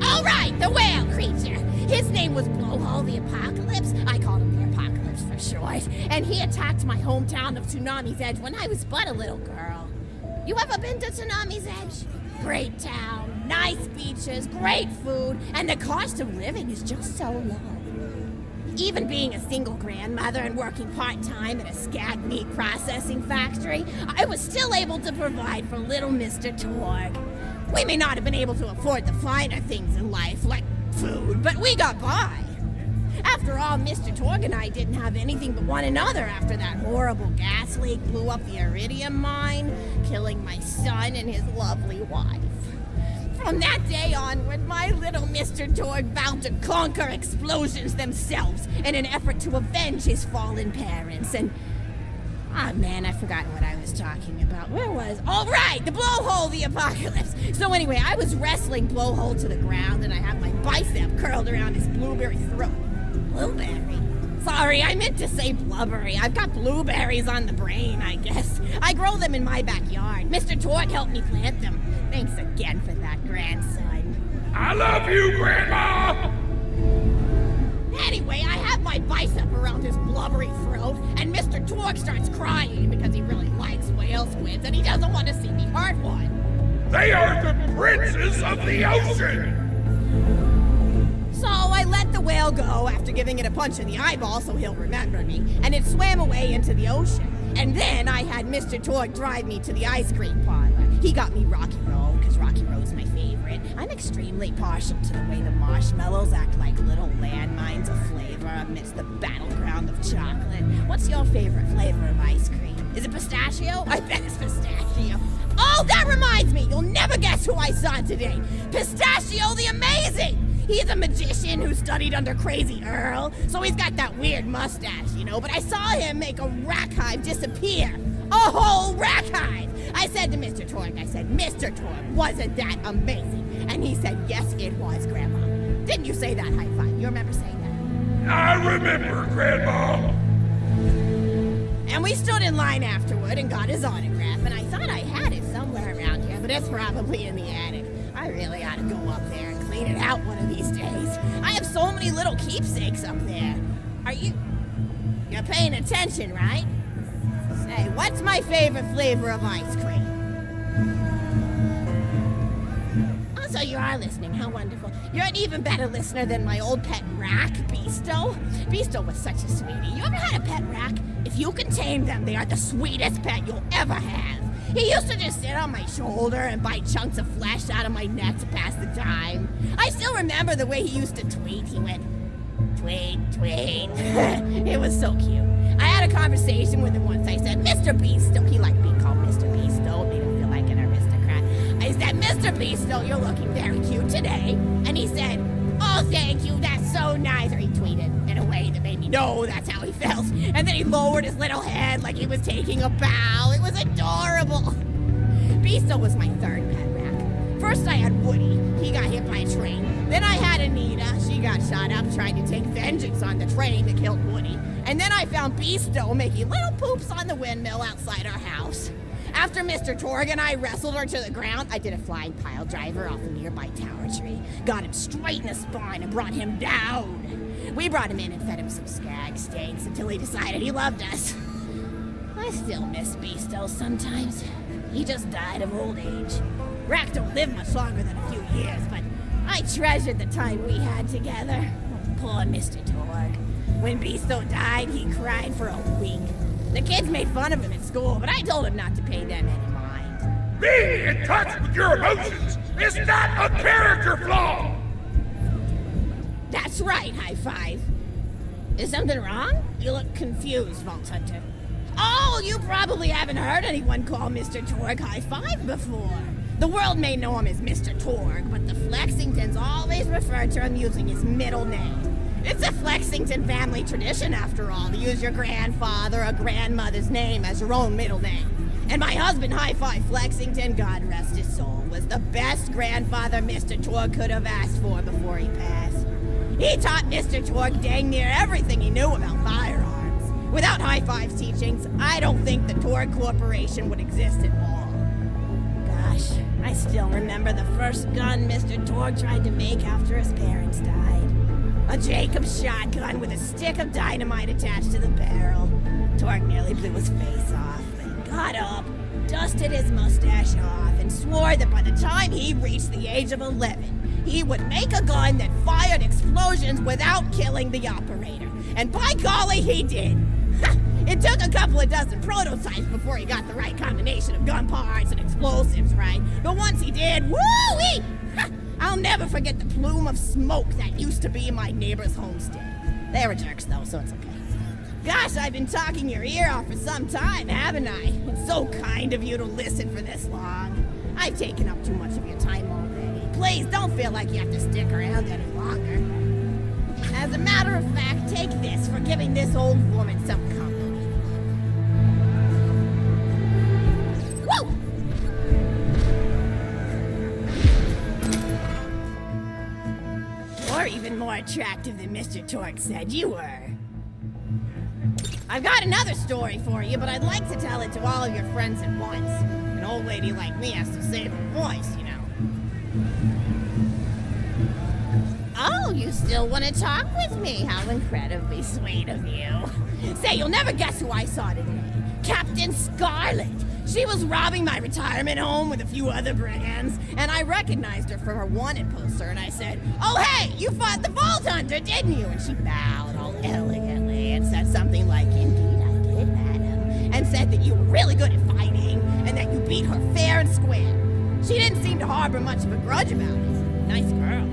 All right, the whale creature. His name was Blowhole the Apocalypse. I called him the Apocalypse for short. And he attacked my hometown of Tsunami's Edge when I was but a little girl. You ever been to Tsunami's Edge? Great town, nice beaches, great food, and the cost of living is just so low. Even being a single grandmother and working part-time at a skag meat processing factory, I was still able to provide for little Mr. Torg. We may not have been able to afford the finer things in life, like food, but we got by. After all, Mr. Torg and I didn't have anything but one another after that horrible gas leak blew up the iridium mine, killing my son and his lovely wife. From that day onward, my little Mr. Torg vowed to conquer explosions themselves in an effort to avenge his fallen parents. And oh man, I forgot what I was talking about. Where was? Oh right, the blowhole, the apocalypse. So anyway, I was wrestling blowhole to the ground, and I had my bicep curled around his blueberry throat. Blueberry? Sorry, I meant to say blubbery. I've got blueberries on the brain, I guess. I grow them in my backyard. Mr. Torg helped me plant them. Thanks again for that, grandson. I love you, Grandma! Anyway, I have my bicep around his blubbery throat, and Mr. Torg starts crying because he really likes whale squids and he doesn't want to see me hurt one. They are the princes of the ocean! So I let the whale go after giving it a punch in the eyeball so he'll remember me, and it swam away into the ocean. And then I had Mr. Torg drive me to the ice cream parlor. He got me Rocky Road, because Rocky Road's my favorite. I'm extremely partial to the way the marshmallows act like little landmines of flavor amidst the battleground of chocolate. What's your favorite flavor of ice cream? Is it pistachio? I bet it's pistachio. Oh, that reminds me! You'll never guess who I saw today! Pistachio the Amazing! He's a magician who studied under Crazy Earl, so he's got that weird mustache, you know, but I saw him make a rack hive disappear. A whole rack hive! I said to Mr. Torg, I said, Mr. Torg, wasn't that amazing? And he said, yes, it was, Grandma. Didn't you say that, high five? You remember saying that? I remember, Grandma! And we stood in line afterward and got his autograph, and I thought I had it somewhere around here, but it's probably in the attic. I really ought to go up there and clean it out one of these days. I have so many little keepsakes up there. You're paying attention, right? Say, what's my favorite flavor of ice cream? Oh, so you are listening, how wonderful. You're an even better listener than my old pet rack, Beasto. Beasto was such a sweetie. You ever had a pet rack? If you can tame them, they are the sweetest pet you'll ever have. He used to just sit on my shoulder and bite chunks of flesh out of my neck to pass the time. I still remember the way he used to tweet. He went, tweet, tweet. It was so cute. I had a conversation with him once. I said, Mr. Beasto. He liked being called Mr. Beasto. It made him feel like an aristocrat. I said, Mr. Beasto, you're looking very cute today. And he said, oh, thank you. That's so nice. Or he tweeted in a way that made me know that's how he felt. And then he lowered his little head like he was taking a bow. It was adorable. Beasto was my third pet rack. First I had Woody. He got hit by a train. Then I had Anita. She got shot up trying to take vengeance on the train that killed Woody. And then I found Beasto making little poops on the windmill outside our house. After Mr. Torg and I wrestled her to the ground, I did a flying pile driver off a nearby tower tree, got him straight in the spine and brought him down. We brought him in and fed him some skag steaks until he decided he loved us. I still miss Beasto sometimes. He just died of old age. Rack don't live much longer than a few years, but I treasured the time we had together. Poor Mr. Torg. When Beasto died, he cried for a week. The kids made fun of him at school, but I told him not to pay them any mind. Being in touch with your emotions is not a character flaw! That's right, high five. Is something wrong? You look confused, Vault Hunter. Oh, you probably haven't heard anyone call Mr. Torg high five before. The world may know him as Mr. Torg, but the Flexingtons always refer to him using his middle name. It's a Flexington family tradition, after all, to use your grandfather or grandmother's name as your own middle name. And my husband, High Five Flexington, God rest his soul, was the best grandfather Mr. Torg could have asked for before he passed. He taught Mr. Torg dang near everything he knew about firearms. Without High Five's teachings, I don't think the Torg Corporation would exist at all. Gosh, I still remember the first gun Mr. Torg tried to make after his parents died. A Jacobs shotgun with a stick of dynamite attached to the barrel. Torg nearly blew his face off, but he got up, dusted his mustache off, and swore that by the time he reached the age of 11, he would make a gun that fired explosions without killing the operator. And by golly, he did. It took a couple of dozen prototypes before he got the right combination of gun parts and explosives right. But once he did, woo-wee! I'll never forget the plume of smoke that used to be in my neighbor's homestead. They were jerks though, so it's okay. Gosh, I've been talking your ear off for some time, haven't I? It's so kind of you to listen for this long. I've taken up too much of your time already. Please don't feel like you have to stick around any longer. As a matter of fact, take this for giving this old woman some company. Woo! You're even more attractive than Mr. Torque said you were. I've got another story for you, but I'd like to tell it to all of your friends at once. An old lady like me has to save her voice, you know. Oh, you still want to talk with me? How incredibly sweet of you. Say, you'll never guess who I saw today. Captain Scarlet. She was robbing my retirement home with a few other brigands, and I recognized her from her wanted poster, and I said, "Oh, hey, you fought the Vault Hunter, didn't you?" And she bowed all elegantly and said something like, "Indeed I did, madam," and said that you were really good at fighting, and that you beat her fair and square. She didn't seem to harbor much of a grudge about it. Nice girl.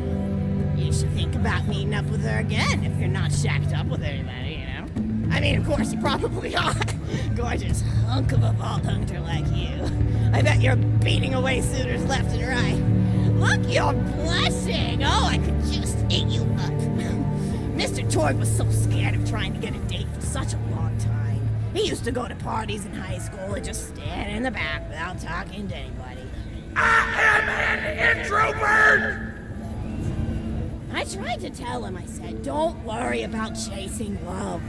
You should think about meeting up with her again if you're not shacked up with anybody, you know? I mean, of course, you probably are. Gorgeous hunk of a Vault Hunter like you. I bet you're beating away suitors left and right. Look, you're blushing. Oh, I could just eat you up. Mr. Torque was so scared of trying to get a date for such a long time. He used to go to parties in high school and just stand in the back without talking to anybody. I am an introvert! I tried to tell him, I said, don't worry about chasing love.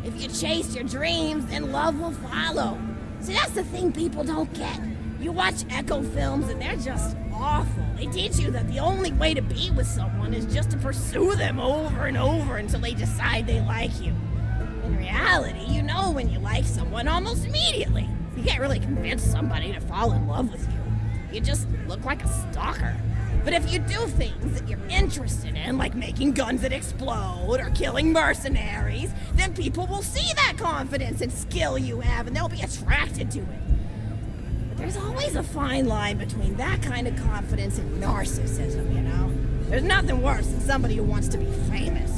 If you chase your dreams, then love will follow. See, that's the thing people don't get. You watch Echo films and they're just awful. They teach you that the only way to be with someone is just to pursue them over and over until they decide they like you. In reality, you know when you like someone almost immediately. You can't really convince somebody to fall in love with you. You just look like a stalker. But if you do things that you're interested in, like making guns that explode or killing mercenaries, then people will see that confidence and skill you have and they'll be attracted to it. But there's always a fine line between that kind of confidence and narcissism, you know? There's nothing worse than somebody who wants to be famous.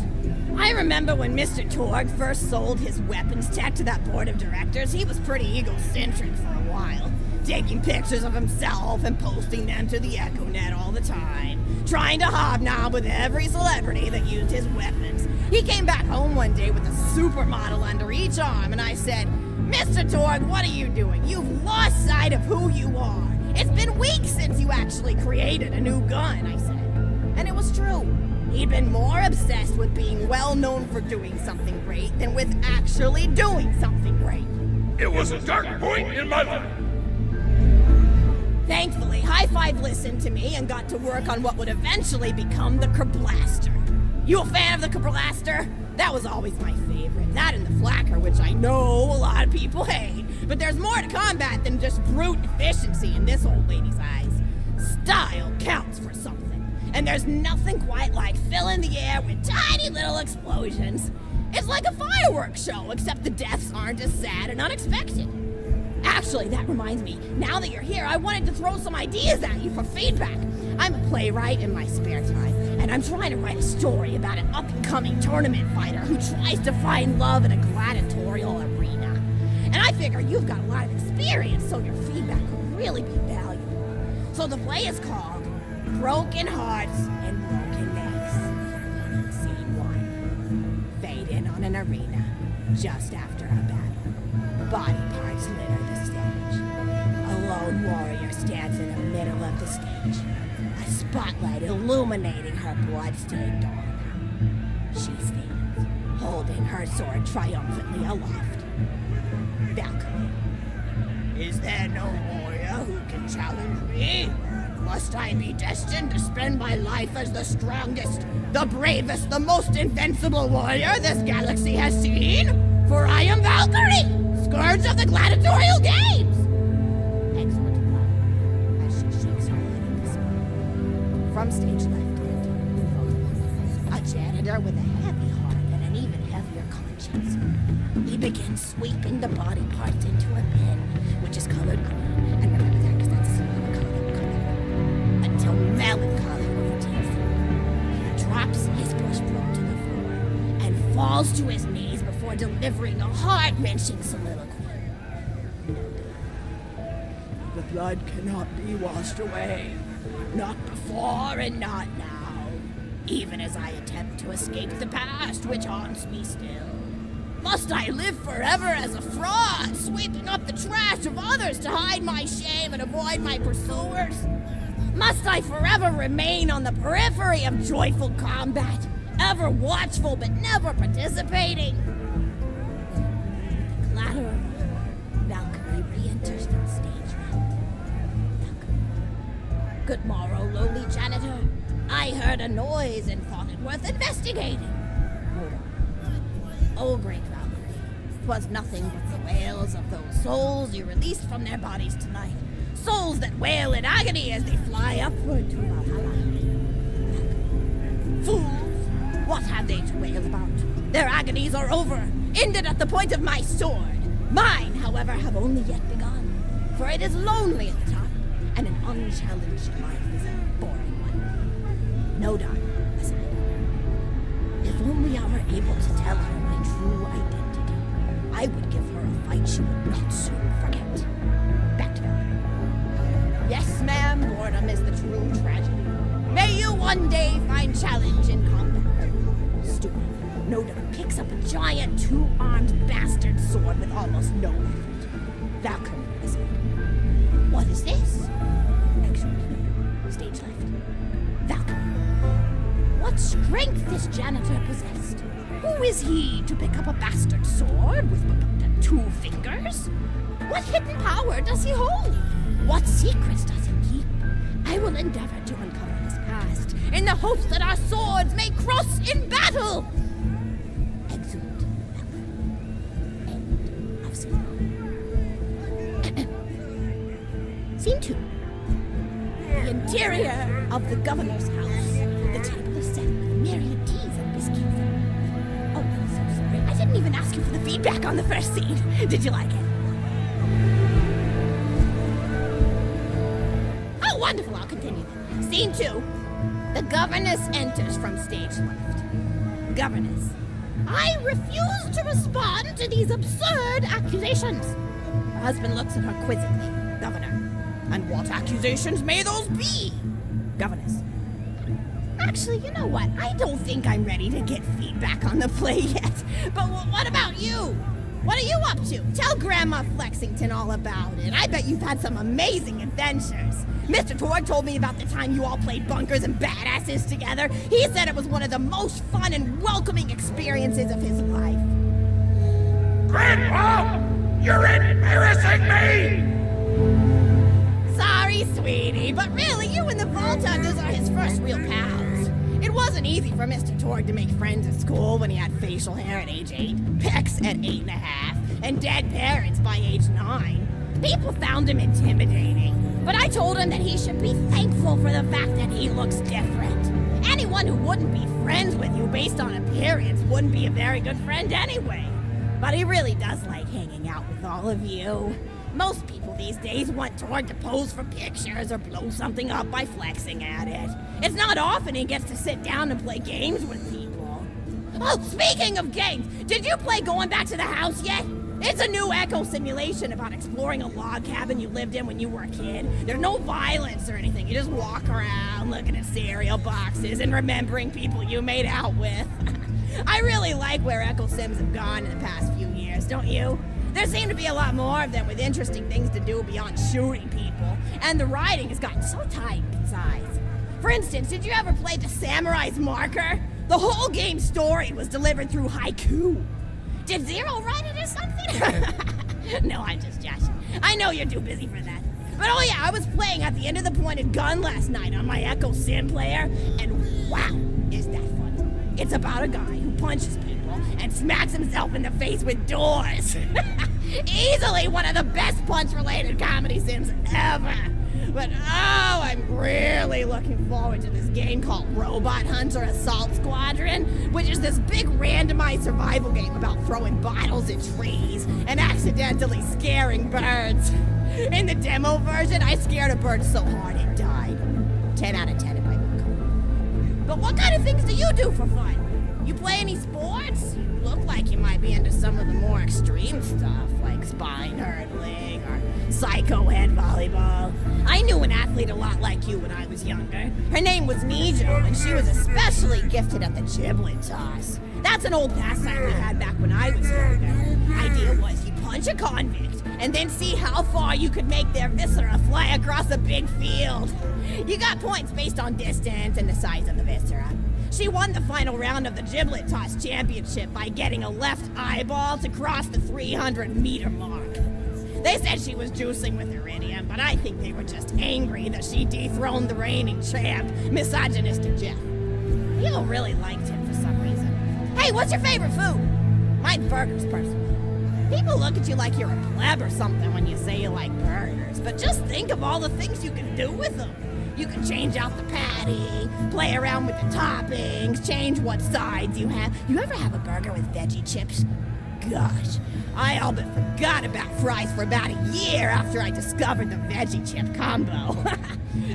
I remember when Mr. Torque first sold his weapons tech to that board of directors, he was pretty egocentric for a while. Taking pictures of himself and posting them to the EchoNet all the time. Trying to hobnob with every celebrity that used his weapons. He came back home one day with a supermodel under each arm and I said, "Mr. Torque, what are you doing? You've lost sight of who you are. It's been weeks since you actually created a new gun," I said. And it was true. He'd been more obsessed with being well known for doing something great than with actually doing something great. It was a dark point in my life. Thankfully, High Five listened to me and got to work on what would eventually become the Kerblaster. You a fan of the Kerblaster? That was always my favorite. That and the Flacker, which I know a lot of people hate. But there's more to combat than just brute efficiency in this old lady's eyes. Style counts for something. And there's nothing quite like filling the air with tiny little explosions. It's like a fireworks show, except the deaths aren't as sad and unexpected. Actually, that reminds me, now that you're here, I wanted to throw some ideas at you for feedback. I'm a playwright in my spare time, and I'm trying to write a story about an up-and-coming tournament fighter who tries to find love in a gladiatorial arena. And I figure you've got a lot of experience, so your feedback could really be valuable. So the play is called Broken Hearts and Broken Necks. Scene 1. Fade in on an arena, just after a battle. Body parts litter the stage. A lone warrior stands in the middle of the stage, a spotlight illuminating her blood-stained arm. She stands, holding her sword triumphantly aloft. Valkyrie. Is there no warrior who can challenge me? Must I be destined to spend my life as the strongest, the bravest, the most invincible warrior this galaxy has seen? For I am Valkyrie! Scourge of the gladiatorial games! Excellent flow, as she shakes her head in despair. From stage left, a janitor with a heavy heart and an even heavier conscience. He begins sweeping the body parts into a bin, which is colored green, and remember that because that's a symbol of color, until melancholy overtakes him. He drops his brush broom to the floor and falls to his knees before delivering a heart-wrenching soliloquy. The blood cannot be washed away. Not before and not now. Even as I attempt to escape the past which haunts me still. Must I live forever as a fraud, sweeping up the trash of others to hide my shame and avoid my pursuers? Must I forever remain on the periphery of joyful combat, ever watchful but never participating? The clatter of Valkyrie re-enters from stage left. Valkyrie. Good morrow, lowly janitor. I heard a noise and thought it worth investigating. Oh, great Valkyrie, 'twas nothing but the wails of those souls you released from their bodies tonight. Souls that wail in agony as they fly upward to Valhalla. Fools! What have they to wail about? Their agonies are over, ended at the point of my sword. Mine, however, have only yet begun. For it is lonely at the top, and an unchallenged life is a boring one. No doubt, aside. If only I were able to tell her my true identity, I would give her a fight she would not soon forget. Back to Valkyrie. Yes, ma'am, boredom is the true tragedy. May you one day find challenge in combat. Stupid, no doubt picks up a giant two-armed bastard sword with almost no effort. Valkyrie is it. What is this? Excellent. Stage left. Valkyrie. What strength this janitor possessed? Who is he to pick up a bastard sword with but 2 fingers? What hidden power does he hold? What secrets does he keep? I will endeavor to uncover his past, in the hopes that our swords may cross in battle! Exeunt. End of scene. Scene 2. The interior of the governor's house. The table is set with myriad teas and biscuits. Oh, I'm so sorry. I didn't even ask you for the feedback on the first scene. Did you like it? Oh, wonderful. I'll continue then. Scene 2. The governess enters from stage left. Governess. I refuse to respond to these absurd accusations. Her husband looks at her quizzically. Governor. And what accusations may those be? Governess. Actually, you know what? I don't think I'm ready to get feedback on the play yet. But what about you? What are you up to? Tell Grandma Flexington all about it. I bet you've had some amazing adventures. Mr. Torg told me about the time you all played bunkers and badasses together. He said it was one of the most fun and welcoming experiences of his life. Grandpa! You're embarrassing me! Sorry, sweetie, but really, you and the Vault Hunters are his first real pals. It wasn't easy for Mr. Torg to make friends at school when he had facial hair at age 8, pecs at 8.5, and dead parents by age 9. People found him intimidating, but I told him that he should be thankful for the fact that he looks different. Anyone who wouldn't be friends with you based on appearance wouldn't be a very good friend anyway. But he really does like hanging out with all of you. Most people these days want Torg to pose for pictures or blow something up by flexing at it. It's not often he gets to sit down and play games with people. Oh, speaking of games, did you play Going Back to the House yet? It's a new echo simulation about exploring a log cabin you lived in when you were a kid. There's no violence or anything. You just walk around looking at cereal boxes and remembering people you made out with. I really like where Echo Sims have gone in the past few years, don't you? There seem to be a lot more of them with interesting things to do beyond shooting people, and the writing has gotten so tight and concise. For instance, did you ever play The Samurai's Marker? The whole game's story was delivered through haiku. Did Zero write it or something? No, I'm just joshing. I know you're too busy for that. But oh yeah, I was playing at the end of the pointed gun last night on my Echo Sim player, and wow, is that funny. It's about a guy who punches people and smacks himself in the face with doors. Easily one of the best punch-related comedy sims ever. But oh, I'm really looking forward to this game called Robot Hunter Assault Squadron, which is this big randomized survival game about throwing bottles at trees and accidentally scaring birds. In the demo version, I scared a bird so hard it died. 10 out of 10 in my book. But what kind of things do you do for fun? You play any sports? You look like you might be into some of the more extreme stuff, like spine hurdling or psycho head volleyball. I knew an athlete a lot like you when I was younger. Her name was Nijo, and she was especially gifted at the giblet toss. That's an old pastime we had back when I was younger. Idea was you punch a convict, and then see how far you could make their viscera fly across a big field. You got points based on distance and the size of the viscera. She won the final round of the giblet toss championship by getting a left eyeball to cross the 300-meter mark. They said she was juicing with iridium, but I think they were just angry that she dethroned the reigning champ, misogynistic Jeff. People really liked him for some reason. Hey, what's your favorite food? Mine's burgers, personally. People look at you like you're a pleb or something when you say you like burgers, but just think of all the things you can do with them. You can change out the patty, play around with the toppings, change what sides you have. You ever have a burger with veggie chips? Gosh, I all but forgot about fries for about a year after I discovered the veggie chip combo.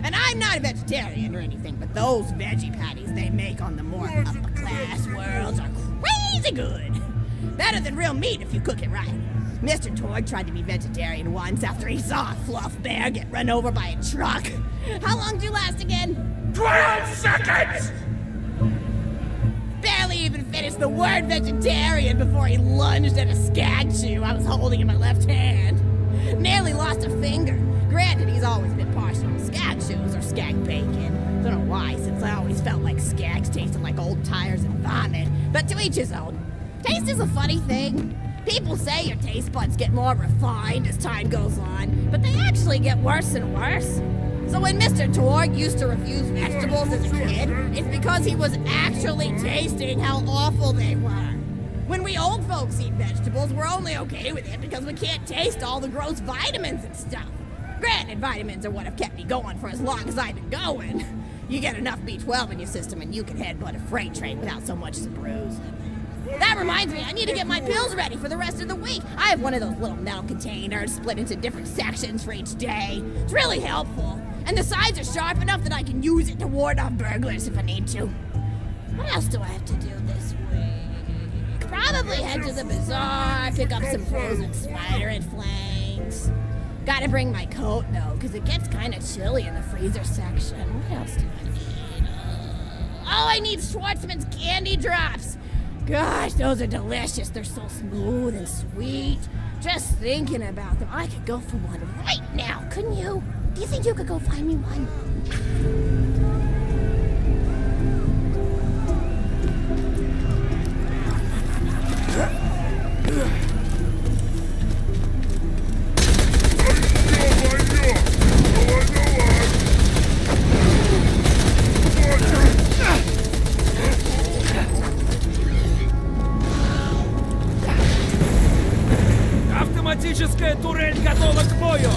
And I'm not a vegetarian or anything, but those veggie patties they make on the more upper class worlds are crazy good. Better than real meat if you cook it right. Mr. Torg tried to be vegetarian once after he saw a fluff bear get run over by a truck. How long did you last again? 12 seconds! Barely even finished the word vegetarian before he lunged at a skag chew I was holding in my left hand. Nearly lost a finger. Granted, he's always been partial to skag chews or skag bacon. Don't know why, since I always felt like skags tasted like old tires and vomit. But to each his own. Taste is a funny thing. People say your taste buds get more refined as time goes on, but they actually get worse and worse. So when Mr. Torg used to refuse vegetables as a kid, it's because he was actually tasting how awful they were. When we old folks eat vegetables, we're only okay with it because we can't taste all the gross vitamins and stuff. Granted, vitamins are what have kept me going for as long as I've been going. You get enough B12 in your system and you can headbutt a freight train without so much as a bruise. That reminds me, I need to get my pills ready for the rest of the week. I have one of those little metal containers split into different sections for each day. It's really helpful. And the sides are sharp enough that I can use it to ward off burglars if I need to. What else do I have to do this week? Probably head to the bazaar, pick up some frozen spider and flanks. Gotta bring my coat though, because it gets kind of chilly in the freezer section. What else do I need? Oh, I need Schwartzman's candy drops. Gosh, those are delicious. They're so smooth and sweet. Just thinking about them, I could go for one right now, couldn't you? Do you think you could go find me one? Автоматическая турель готова к бою!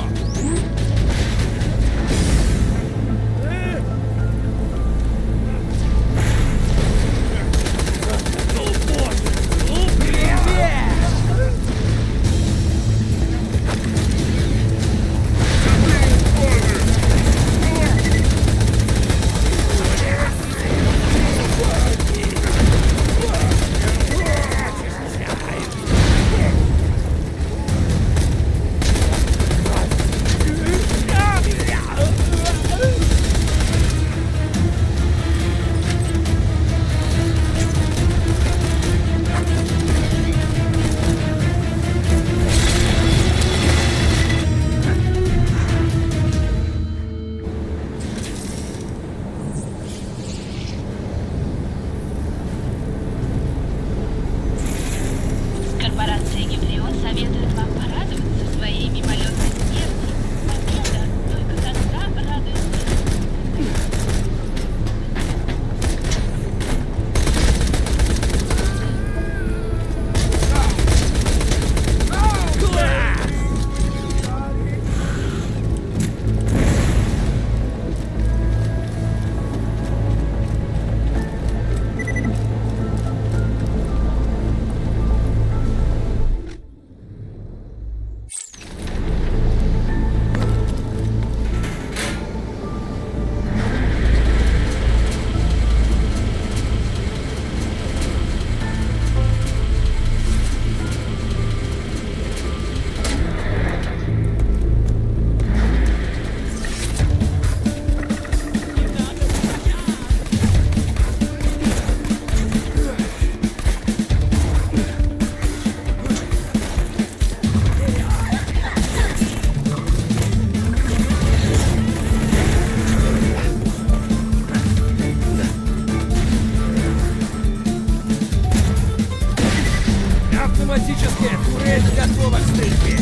Классическая турель готова к стрельбе.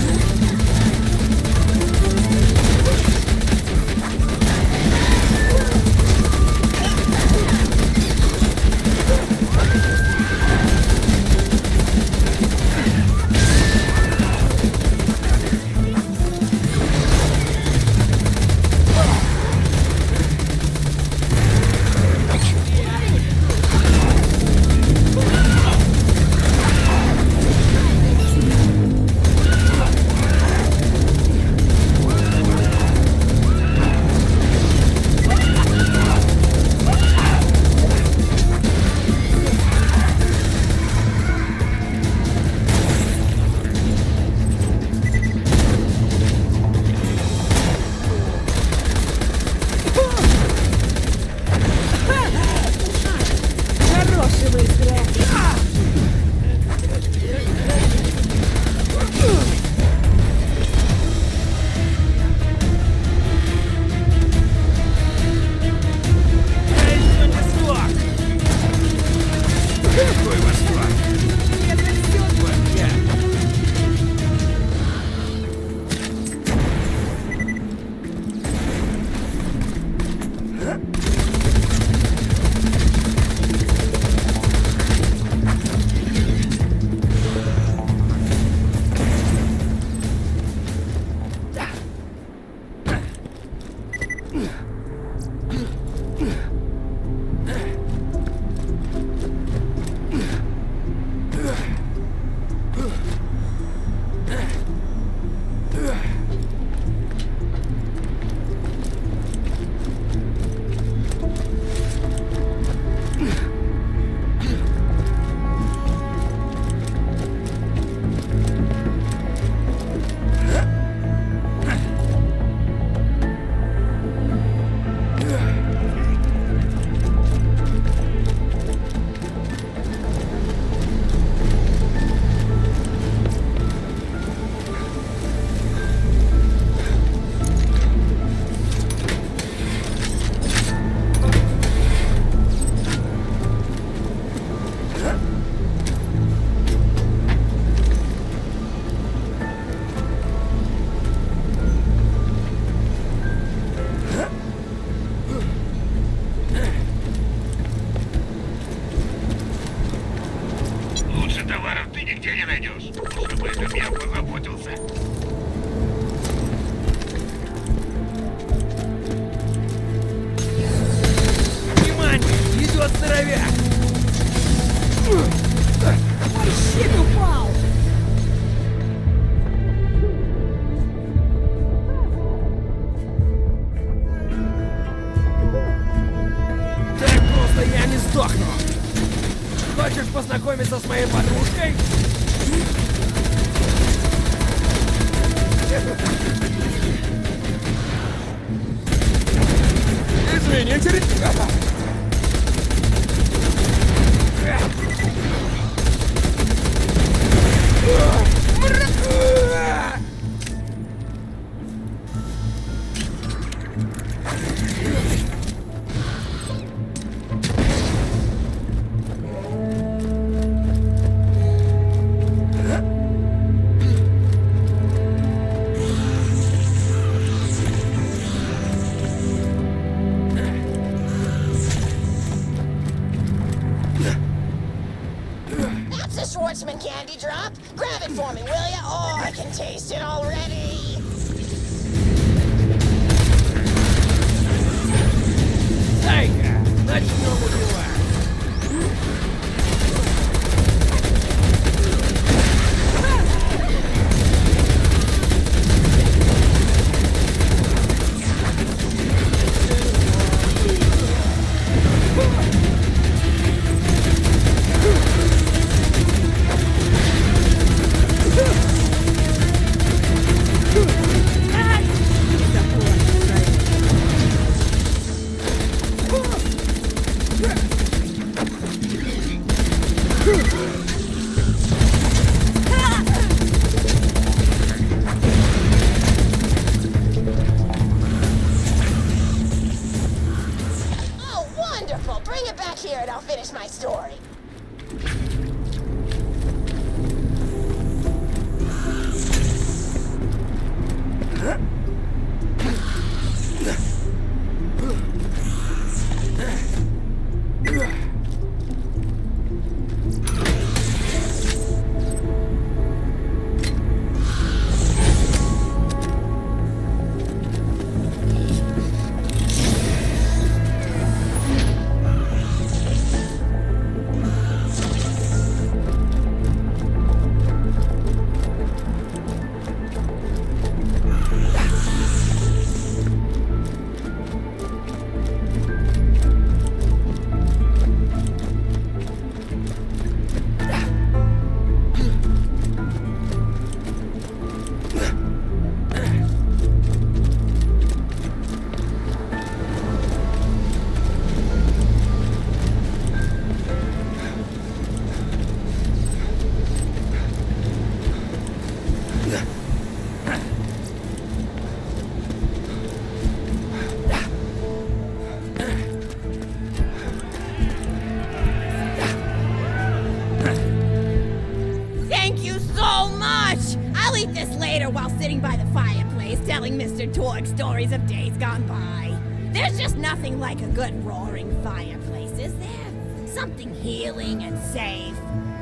Хочешь познакомиться с моей подружкой? Извините, ребята. Candy drop? Grab it for me, will ya? Oh, I can taste it already. Дай-ка, начнем убивать. later while sitting by the fireplace telling Mr. Torg stories of days gone by. There's just nothing like a good roaring fireplace, is there? Something healing and safe.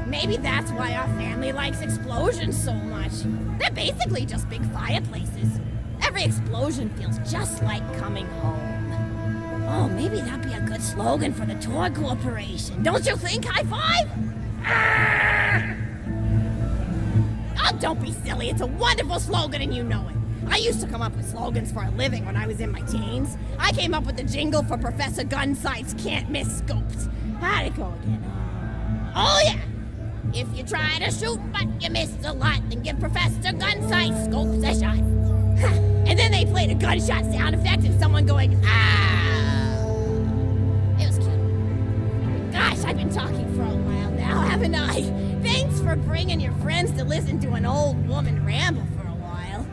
Maybe that's why our family likes explosions so much. They're basically just big fireplaces. Every explosion feels just like coming home. Oh, maybe that'd be a good slogan for the Torg Corporation. Don't you think, High Five? Ah! Oh, don't be silly. It's a wonderful slogan and you know it. I used to come up with slogans for a living when I was in my teens. I came up with the jingle for Professor Gunsight's Can't Miss Scopes. How'd it go again? Oh, yeah. If you try to shoot but you miss a lot, then give Professor Gunsight Scopes a shot. And then they played a gunshot sound effect and someone going, ah! It was cute. Gosh, I've been talking for a while now, haven't I? Thanks for bringing your friends to listen to an old woman ramble for a while.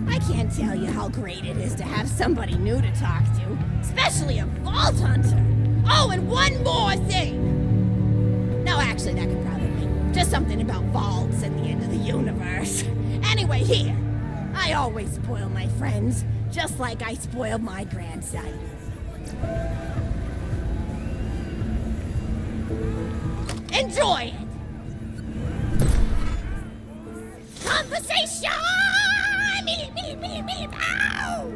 I can't tell you how great it is to have somebody new to talk to, especially a vault hunter. Oh, and one more thing. No, actually, that could probably wait. Just something about vaults and the end of the universe. Anyway, here. I always spoil my friends, just like I spoiled my grandson. Enjoy it! Conversation! Ow!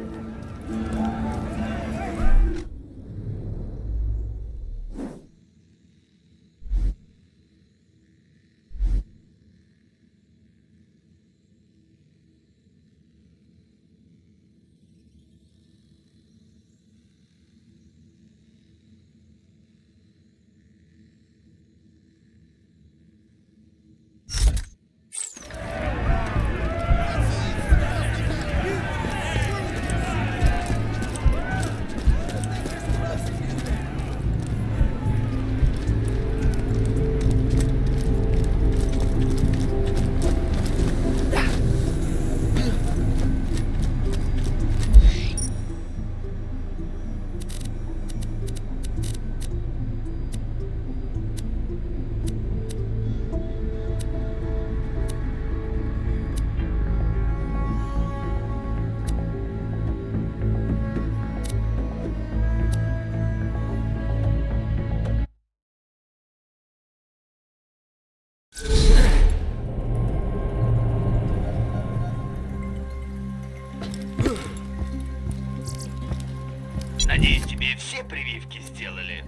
Надеюсь, тебе все прививки сделали.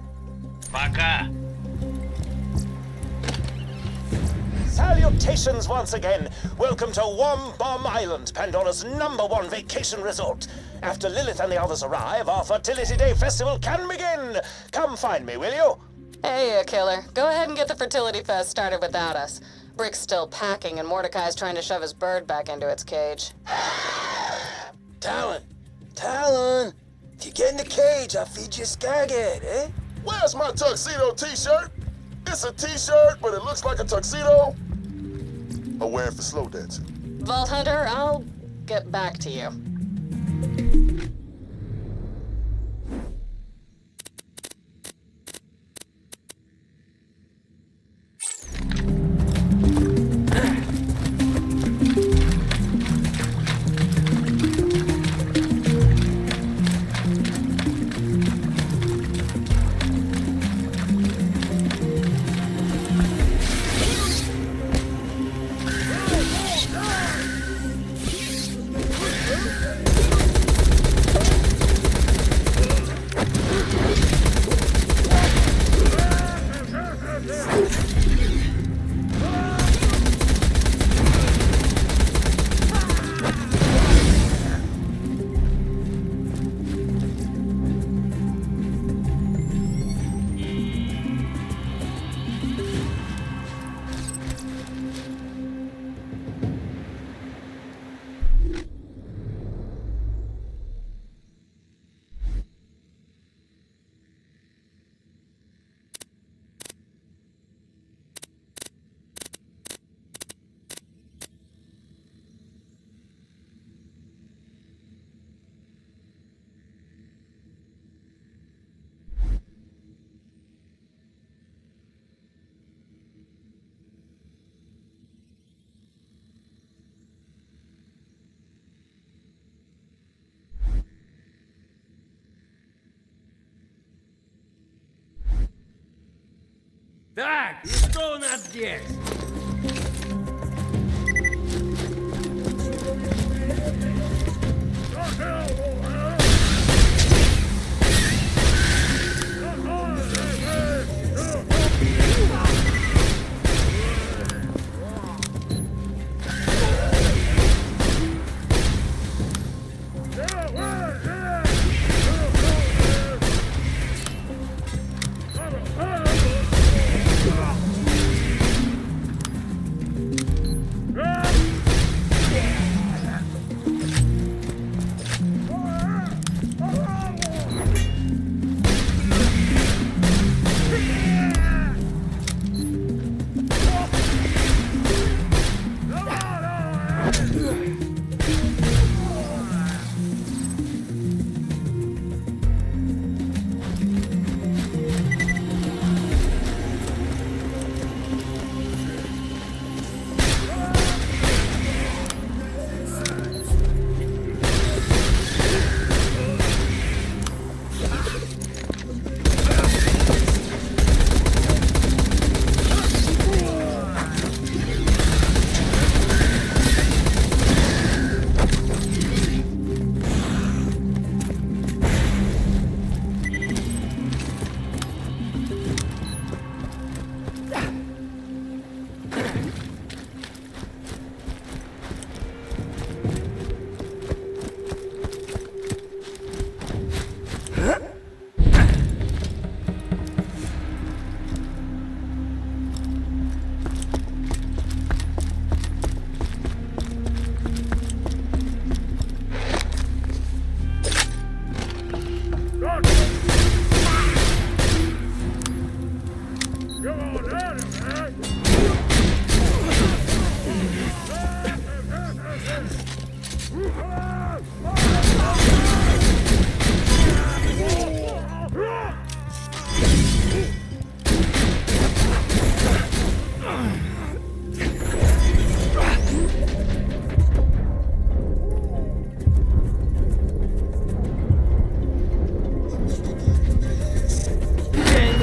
Пока. Salutations once again. Welcome to Bomb Island, Pandora's #1 vacation resort. After Lilith and the others arrive, our Fertility Day festival can begin. Come find me, will you? Hey, killer. Go ahead and get the Fertility Fest started without us. Brick's still packing and Mordecai's trying to shove his bird back into its cage. Talon! If you get in the cage, I'll feed you a skaghead, eh? Where's my tuxedo t-shirt? It's a t-shirt, but it looks like a tuxedo. I'll wear it for slow dancing. Vault Hunter, I'll get back to you. Так, и что у нас здесь?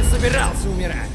Собирался умирать.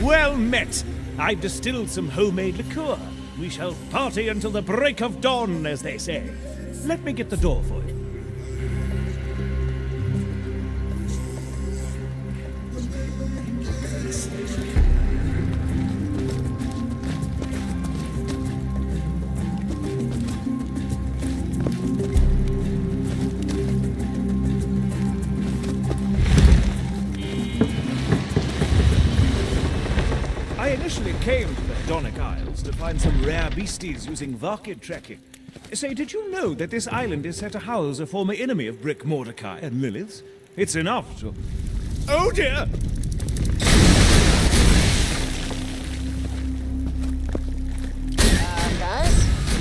Well met! I've distilled some homemade liqueur. We shall party until the break of dawn, as they say. Let me get the door for you. I initially came to the Donic Isles to find some rare beasties using Varkid tracking. Say, did you know that this island is said to house a former enemy of Brick Mordecai and Lilith? It's enough to... Oh dear! Guys?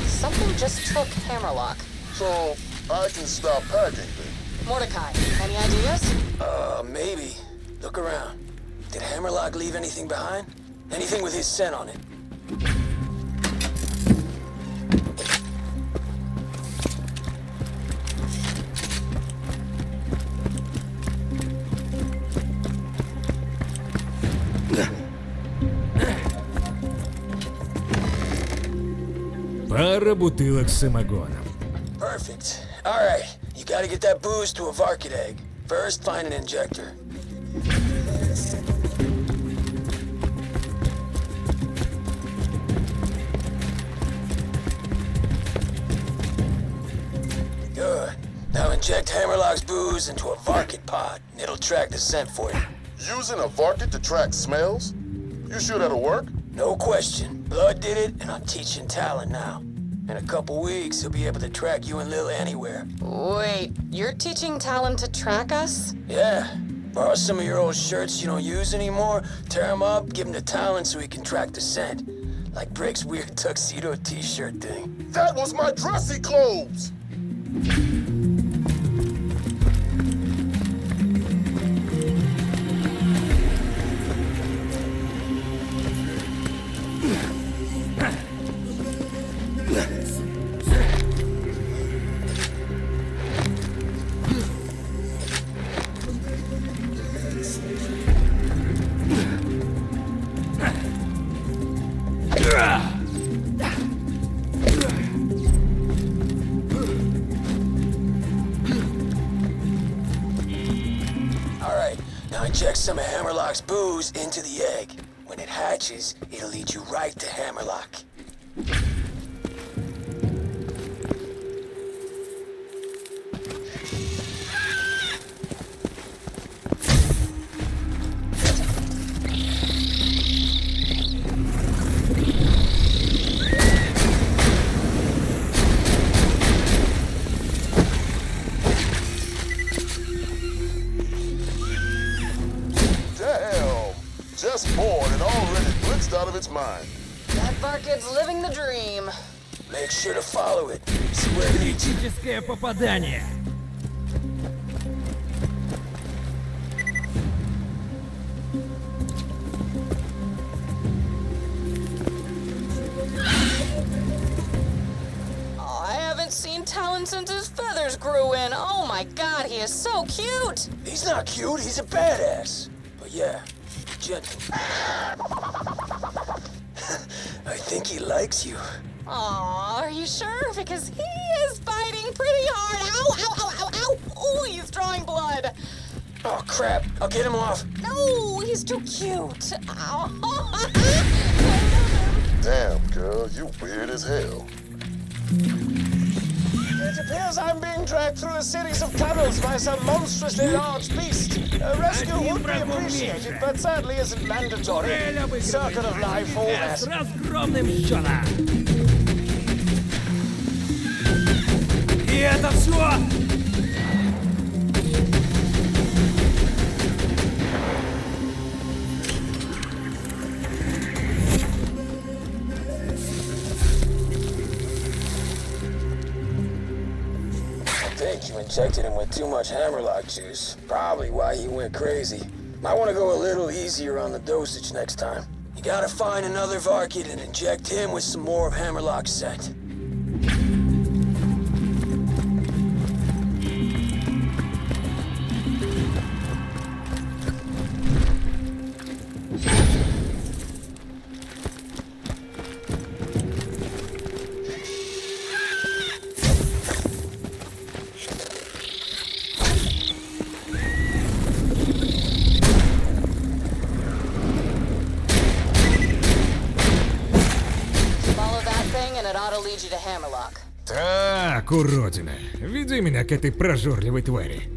Something just took Hammerlock. So, I can stop packing then. Mordecai, any ideas? Maybe. Look around. Did Hammerlock leave anything behind? Anything with his scent on it? Пара бутылок с самогоном. Perfect. Alright, you gotta get that booze to a Varkid egg. First, find an injector. Good. Now inject Hammerlock's booze into a Varkid pod, and it'll track the scent for you. Using a Varkid to track smells? You sure that'll work? No question. Blood did it, and I'm teaching Talon now. In a couple weeks, he'll be able to track you and Lil anywhere. Wait, you're teaching Talon to track us? Yeah. Borrow some of your old shirts you don't use anymore, tear them up, give them to Talon so he can track the scent. Like Brick's weird tuxedo t-shirt thing. That was my dressy clothes! Alright, now inject some of Hammerlock's booze into the egg. When it hatches, it'll lead you right to Hammerlock. Damn! Just born and already blitzed out of its mind. That Barkid's living the dream. Make sure to follow it. See where it leads you. Критическое попадание. Oh, I haven't seen Talon since his feathers grew in. Oh my god, he is so cute! He's not cute, he's a badass. But yeah, gentle. I think he likes you. Aw, are you sure? Because he is biting pretty hard. Ow, ow, ow, ow, ow! Oh, he's drawing blood. Oh crap, I'll get him off. No, he's too cute. Ow. Damn, girl, you weird as hell. It appears I'm being dragged through a series of tunnels by some monstrously large beast. A rescue would be appreciated, but sadly isn't mandatory. Circle of life for all that. С разгромным счетом. И это все? I think you injected him with too much Hammerlock juice. Probably why he went crazy. Might want to go a little easier on the dosage next time. You gotta find another Varkid and inject him with some more of Hammerlock's scent. lead you to Hammerlock. Так, уродина. Веди меня к этой прожорливой твари.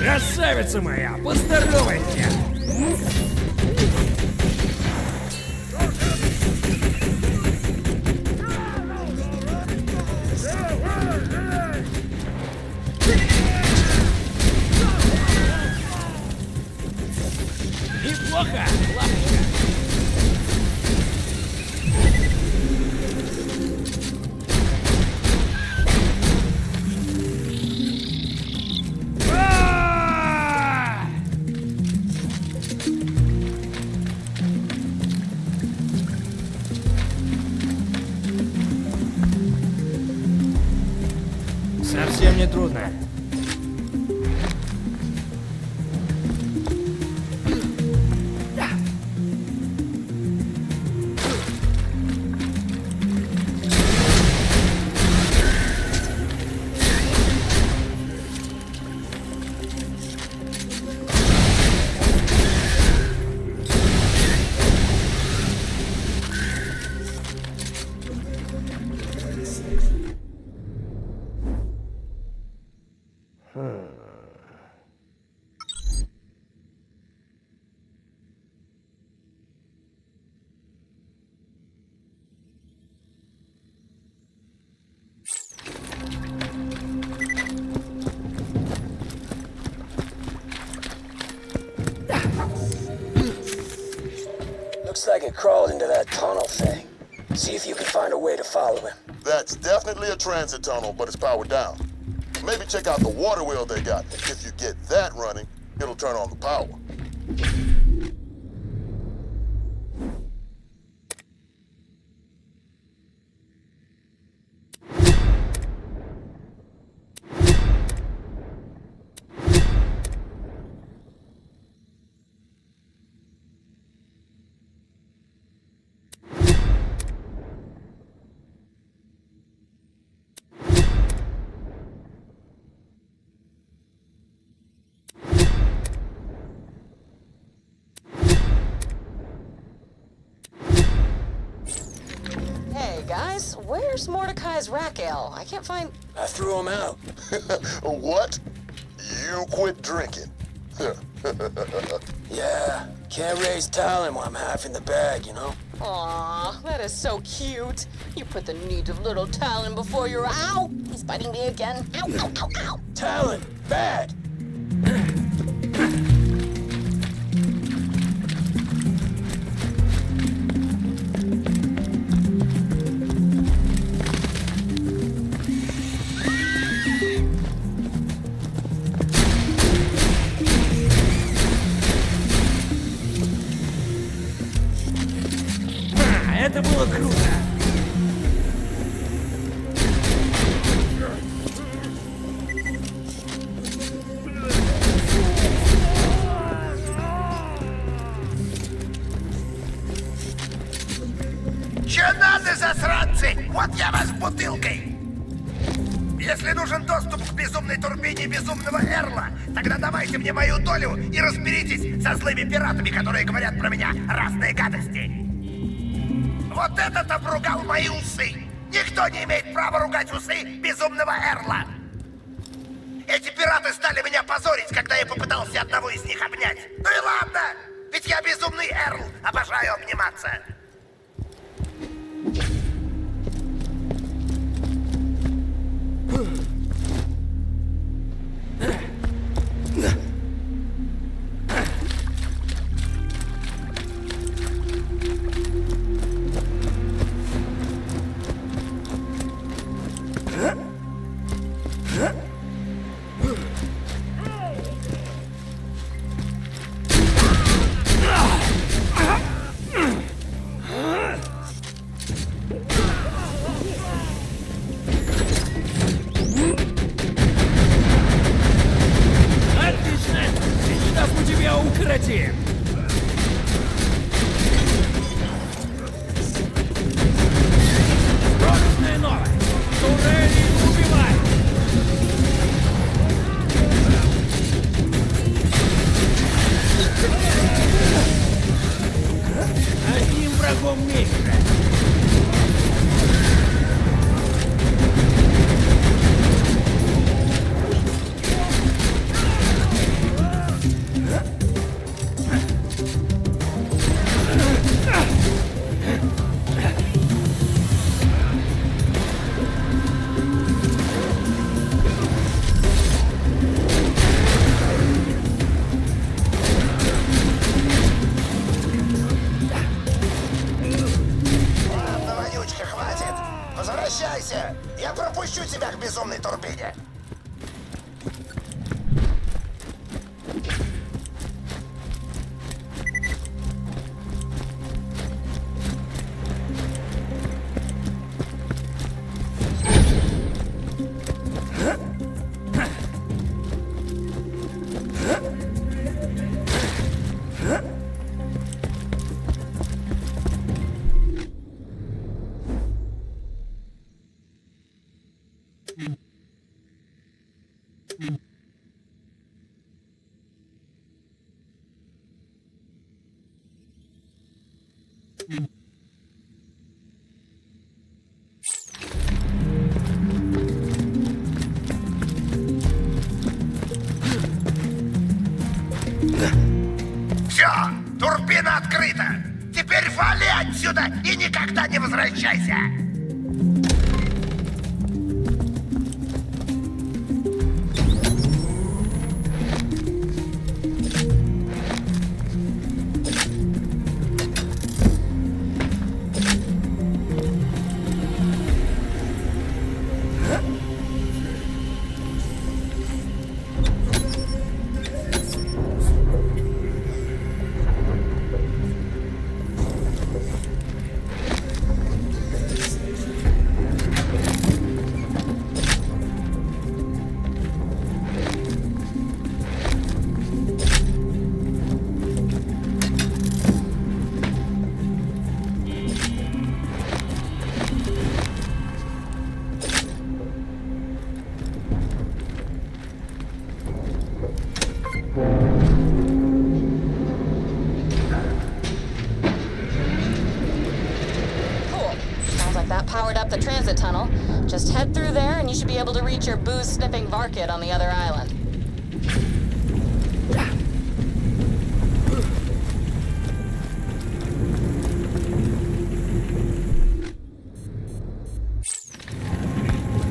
Красавица моя, поздоровайся! Неплохо, лапочка. Совсем не трудно. Looks like it crawled into that tunnel thing. See if you can find a way to follow him. That's definitely a transit tunnel, but it's powered down. Maybe check out the water wheel they got. If you get that running, it'll turn on the power. Hey, guys, where's Mordecai's rack ale? I can't find... I threw him out. What? You quit drinking. Yeah, can't raise talent while I'm half in the bag, you know? Aw, that is so cute. You put the needs of little Talon before your... Ow! He's biting me again. Ow, ow, ow, ow! Talent, bad. Это было круто. Че надо, засранцы? Вот я вас бутылкой. Если нужен доступ к безумной турбине безумного Эрла, тогда давайте мне мою долю и разберитесь со злыми пиратами, которые говорят про меня разные гадости. Вот этот обругал мои усы. Никто не имеет права ругать усы безумного Эрла. Эти пираты стали меня позорить, когда я попытался одного из них обнять. Ну и ладно, ведь я безумный Эрл, обожаю обниматься. Отлично! Сейчас мы тебя укоротим! Срочная новость! Турели убивай! Одним врагом меньше! Ладно, вонючка, хватит. Возвращайся. Я пропущу тебя к безумной турбине. Все, турбина открыта. Теперь вали отсюда и никогда не возвращайся. like that powered up the transit tunnel. Just head through there and you should be able to reach your booze-sniffing Varkid on the other island.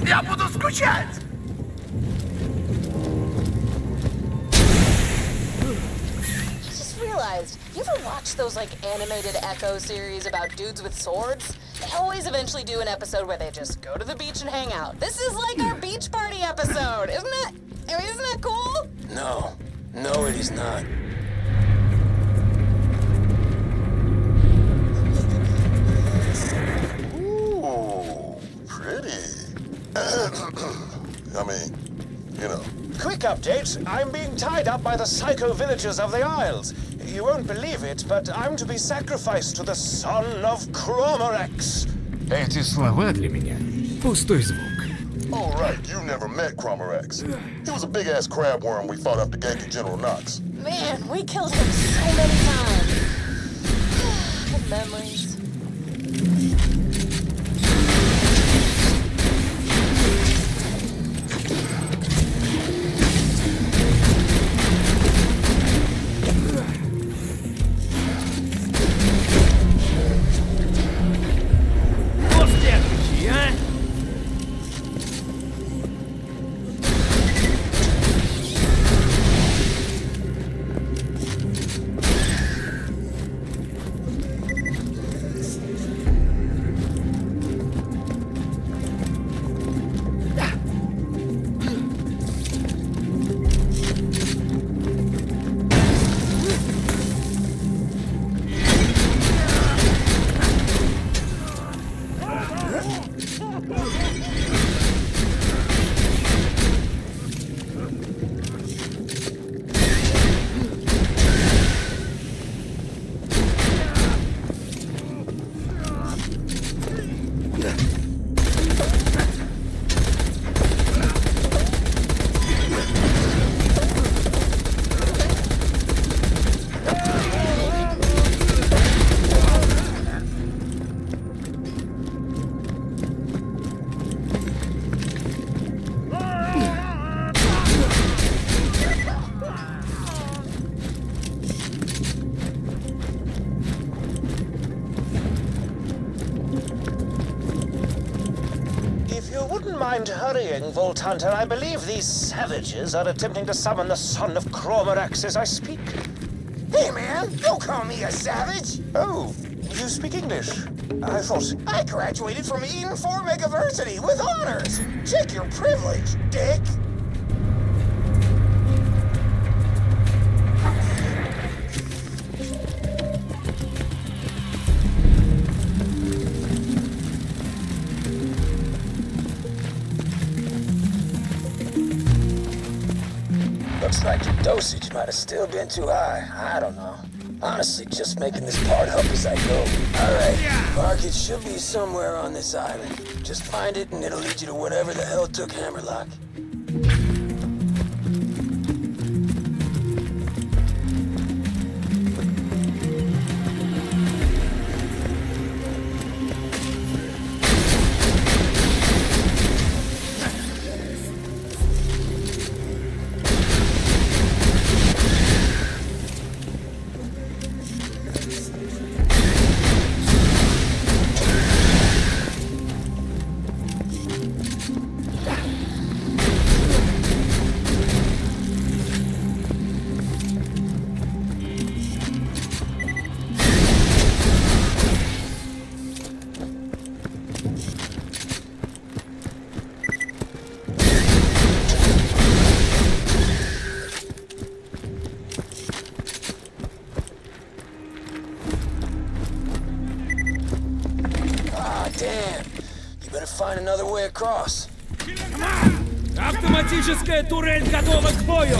Я буду скучать! Realized, you ever watch those like animated Echo series about dudes with swords? They always eventually do an episode where they just go to the beach and hang out. This is like our beach party episode, isn't it? I mean, isn't that cool? No. No, it is not. Ooh, pretty. I mean, you know. Quick update. I'm being tied up by the psycho villagers of the Isles. You won't believe it, but I'm to be sacrificed to the son of Cromorex. Эти слова для меня пустой звук. All right, you never met Cromorex. He was a big-ass crab worm we fought up the gate of General Knox. Man, we killed him so many times. Good memories. Mind hurrying, Vault Hunter. I believe these savages are attempting to summon the son of Cromorex as I speak. Hey man, don't call me a savage! Oh, you speak English? I thought... I graduated from Eden 4 Megaversity with honors! Check your privilege, dick! Looks like your dosage might have still been too high. I don't know. Honestly, just making this part up as I go. Alright, Varkid should be somewhere on this island. Just find it and it'll lead you to whatever the hell took Hammerlock. Автоматическая турель готова к бою!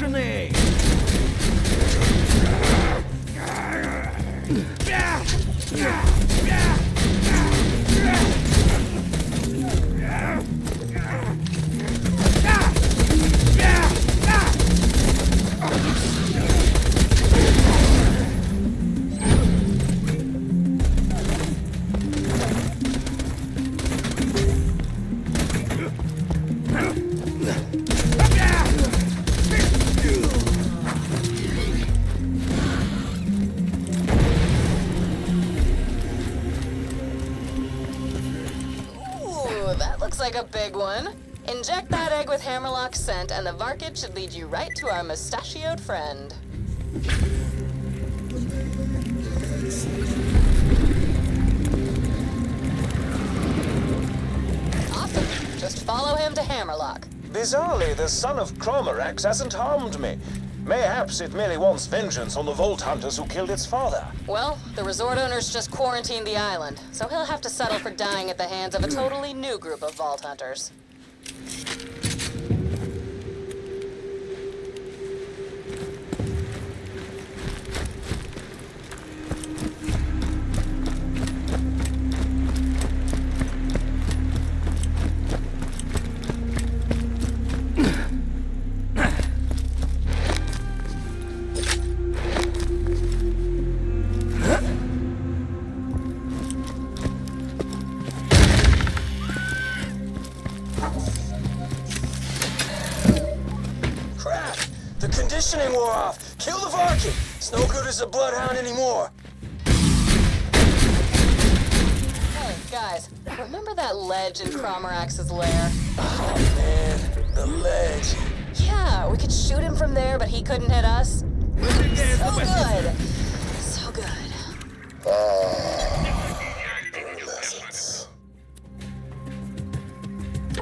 бешеный! Like a big one. Inject that egg with Hammerlock scent, and the Varkid should lead you right to our mustachioed friend. Awesome. Just follow him to Hammerlock. Bizarrely, the son of Cromorax hasn't harmed me. Mayhaps it merely wants vengeance on the Vault Hunters who killed its father. Well, the resort owners just quarantined the island, so he'll have to settle for dying at the hands of a totally new group of Vault Hunters. Conditioning wore off. Kill the Varkid. It's no good as a bloodhound anymore. Hey, guys, remember that ledge in Cromorax's lair? Oh, man. The ledge. Yeah, we could shoot him from there, but he couldn't hit us. So good. So good.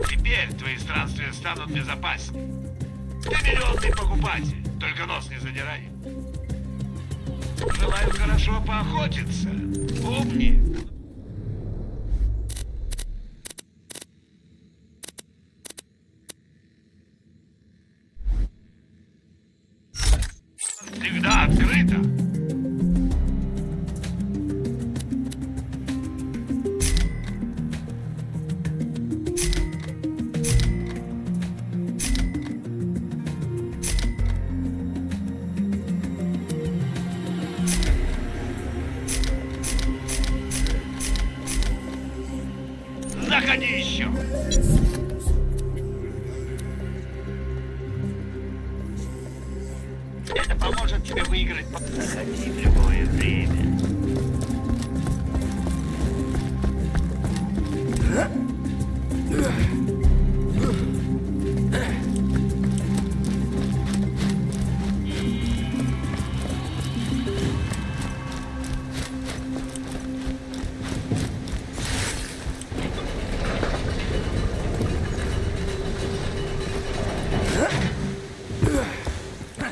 Теперь твои странствия станут безопаснее. Ты миллионный покупатель, только нос не задирай. Желаю хорошо поохотиться. Помни. Всегда открыто. Заходи еще. Это поможет тебе выиграть. Заходи в любое время.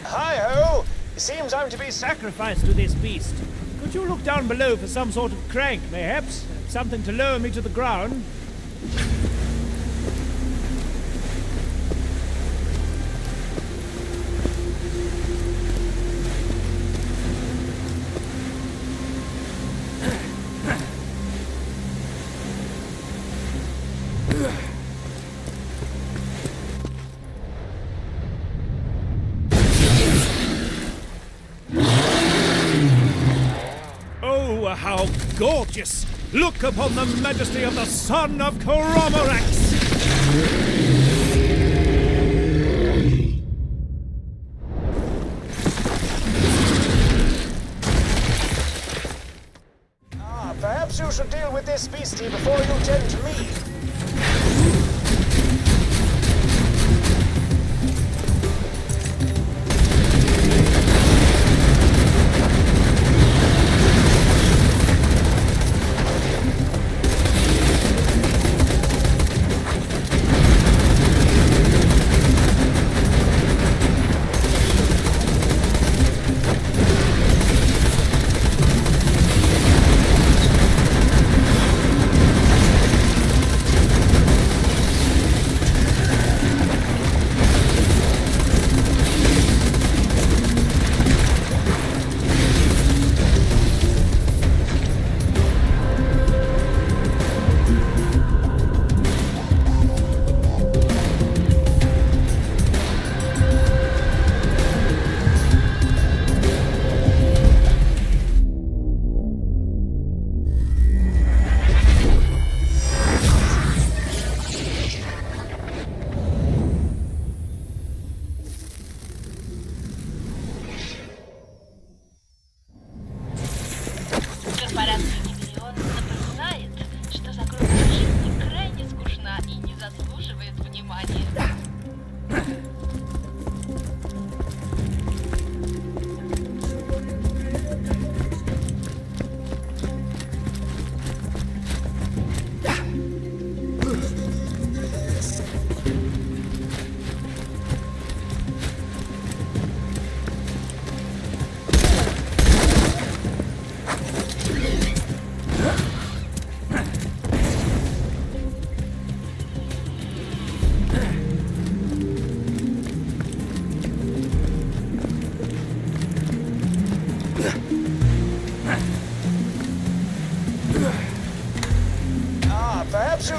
Hi-ho! It seems I'm to be sacrificed to this beast. Could you look down below for some sort of crank, mayhaps? Something to lower me to the ground? Oh, how gorgeous! Look upon the majesty of the son of Cromorax! Perhaps you should deal with this beastie before you tend to me.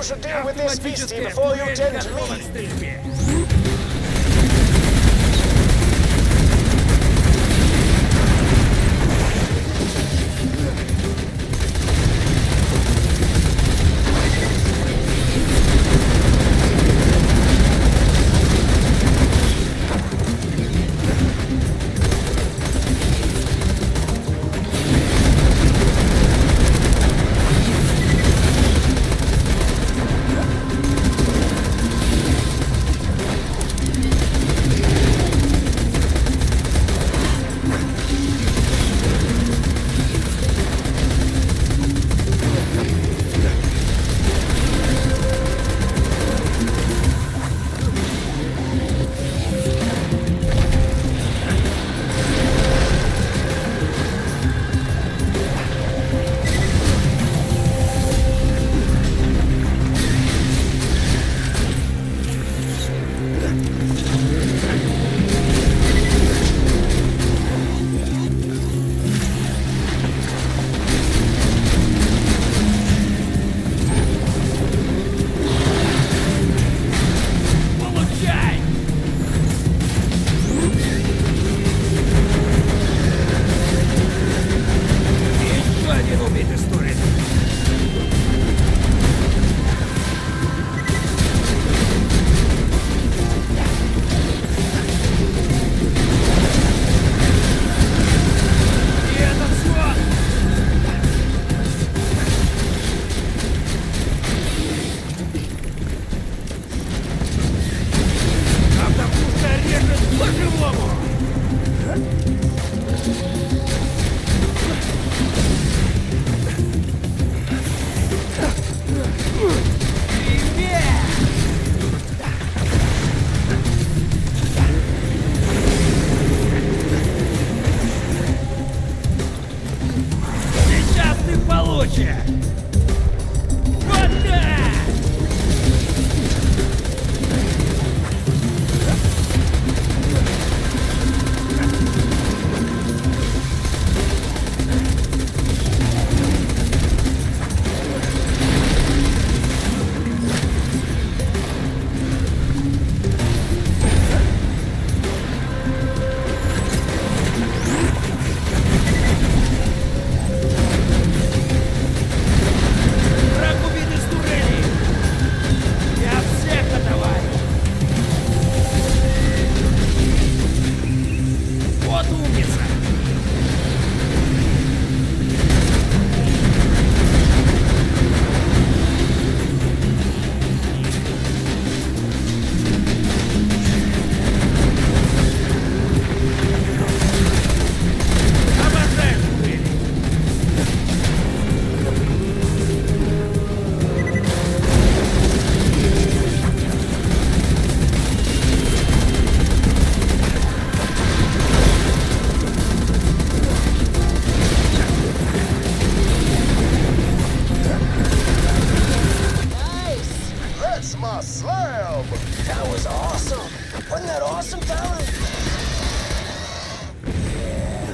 you should deal with this beastie before you tend to me.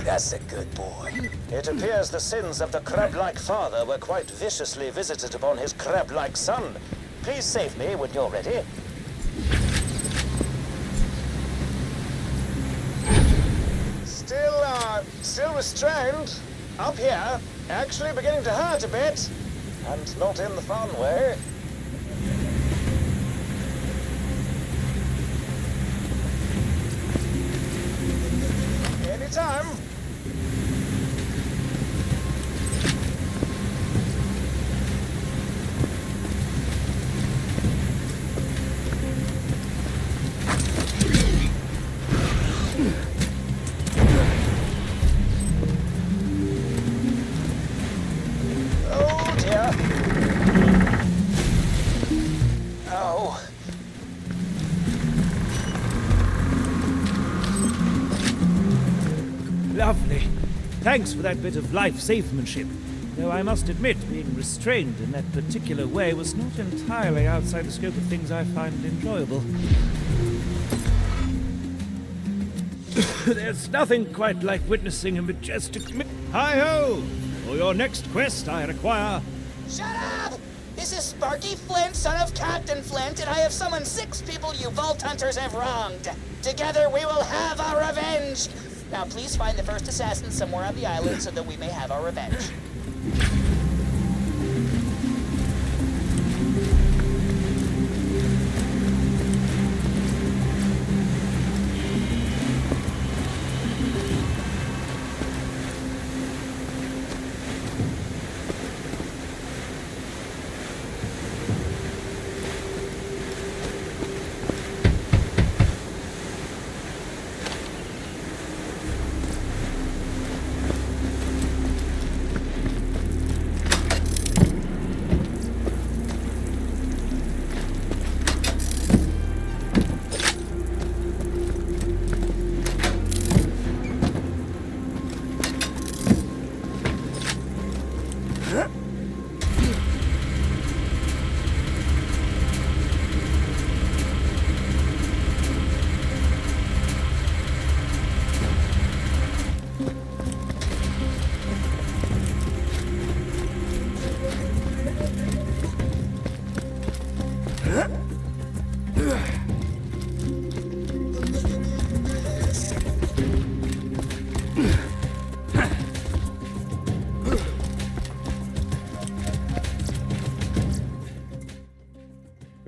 That's a good boy. It appears the sins of the crab-like father were quite viciously visited upon his crab-like son. Please save me when you're ready. Still restrained. Up here. Actually beginning to hurt a bit. And not in the fun way. Anytime. Lovely. Thanks for that bit of life-savemanship. Though I must admit, being restrained in that particular way was not entirely outside the scope of things I find enjoyable. There's nothing quite like witnessing a majestic... Hi-ho! For your next quest, I require... Shut up! This is Sparky Flint, son of Captain Flint, and I have summoned 6 people you vault hunters have wronged. Together we will have our revenge. Now please find the first assassin somewhere on the island so that we may have our revenge.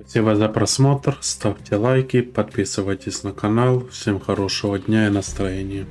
Спасибо за просмотр, ставьте лайки, подписывайтесь на канал. Всем хорошего дня и настроения.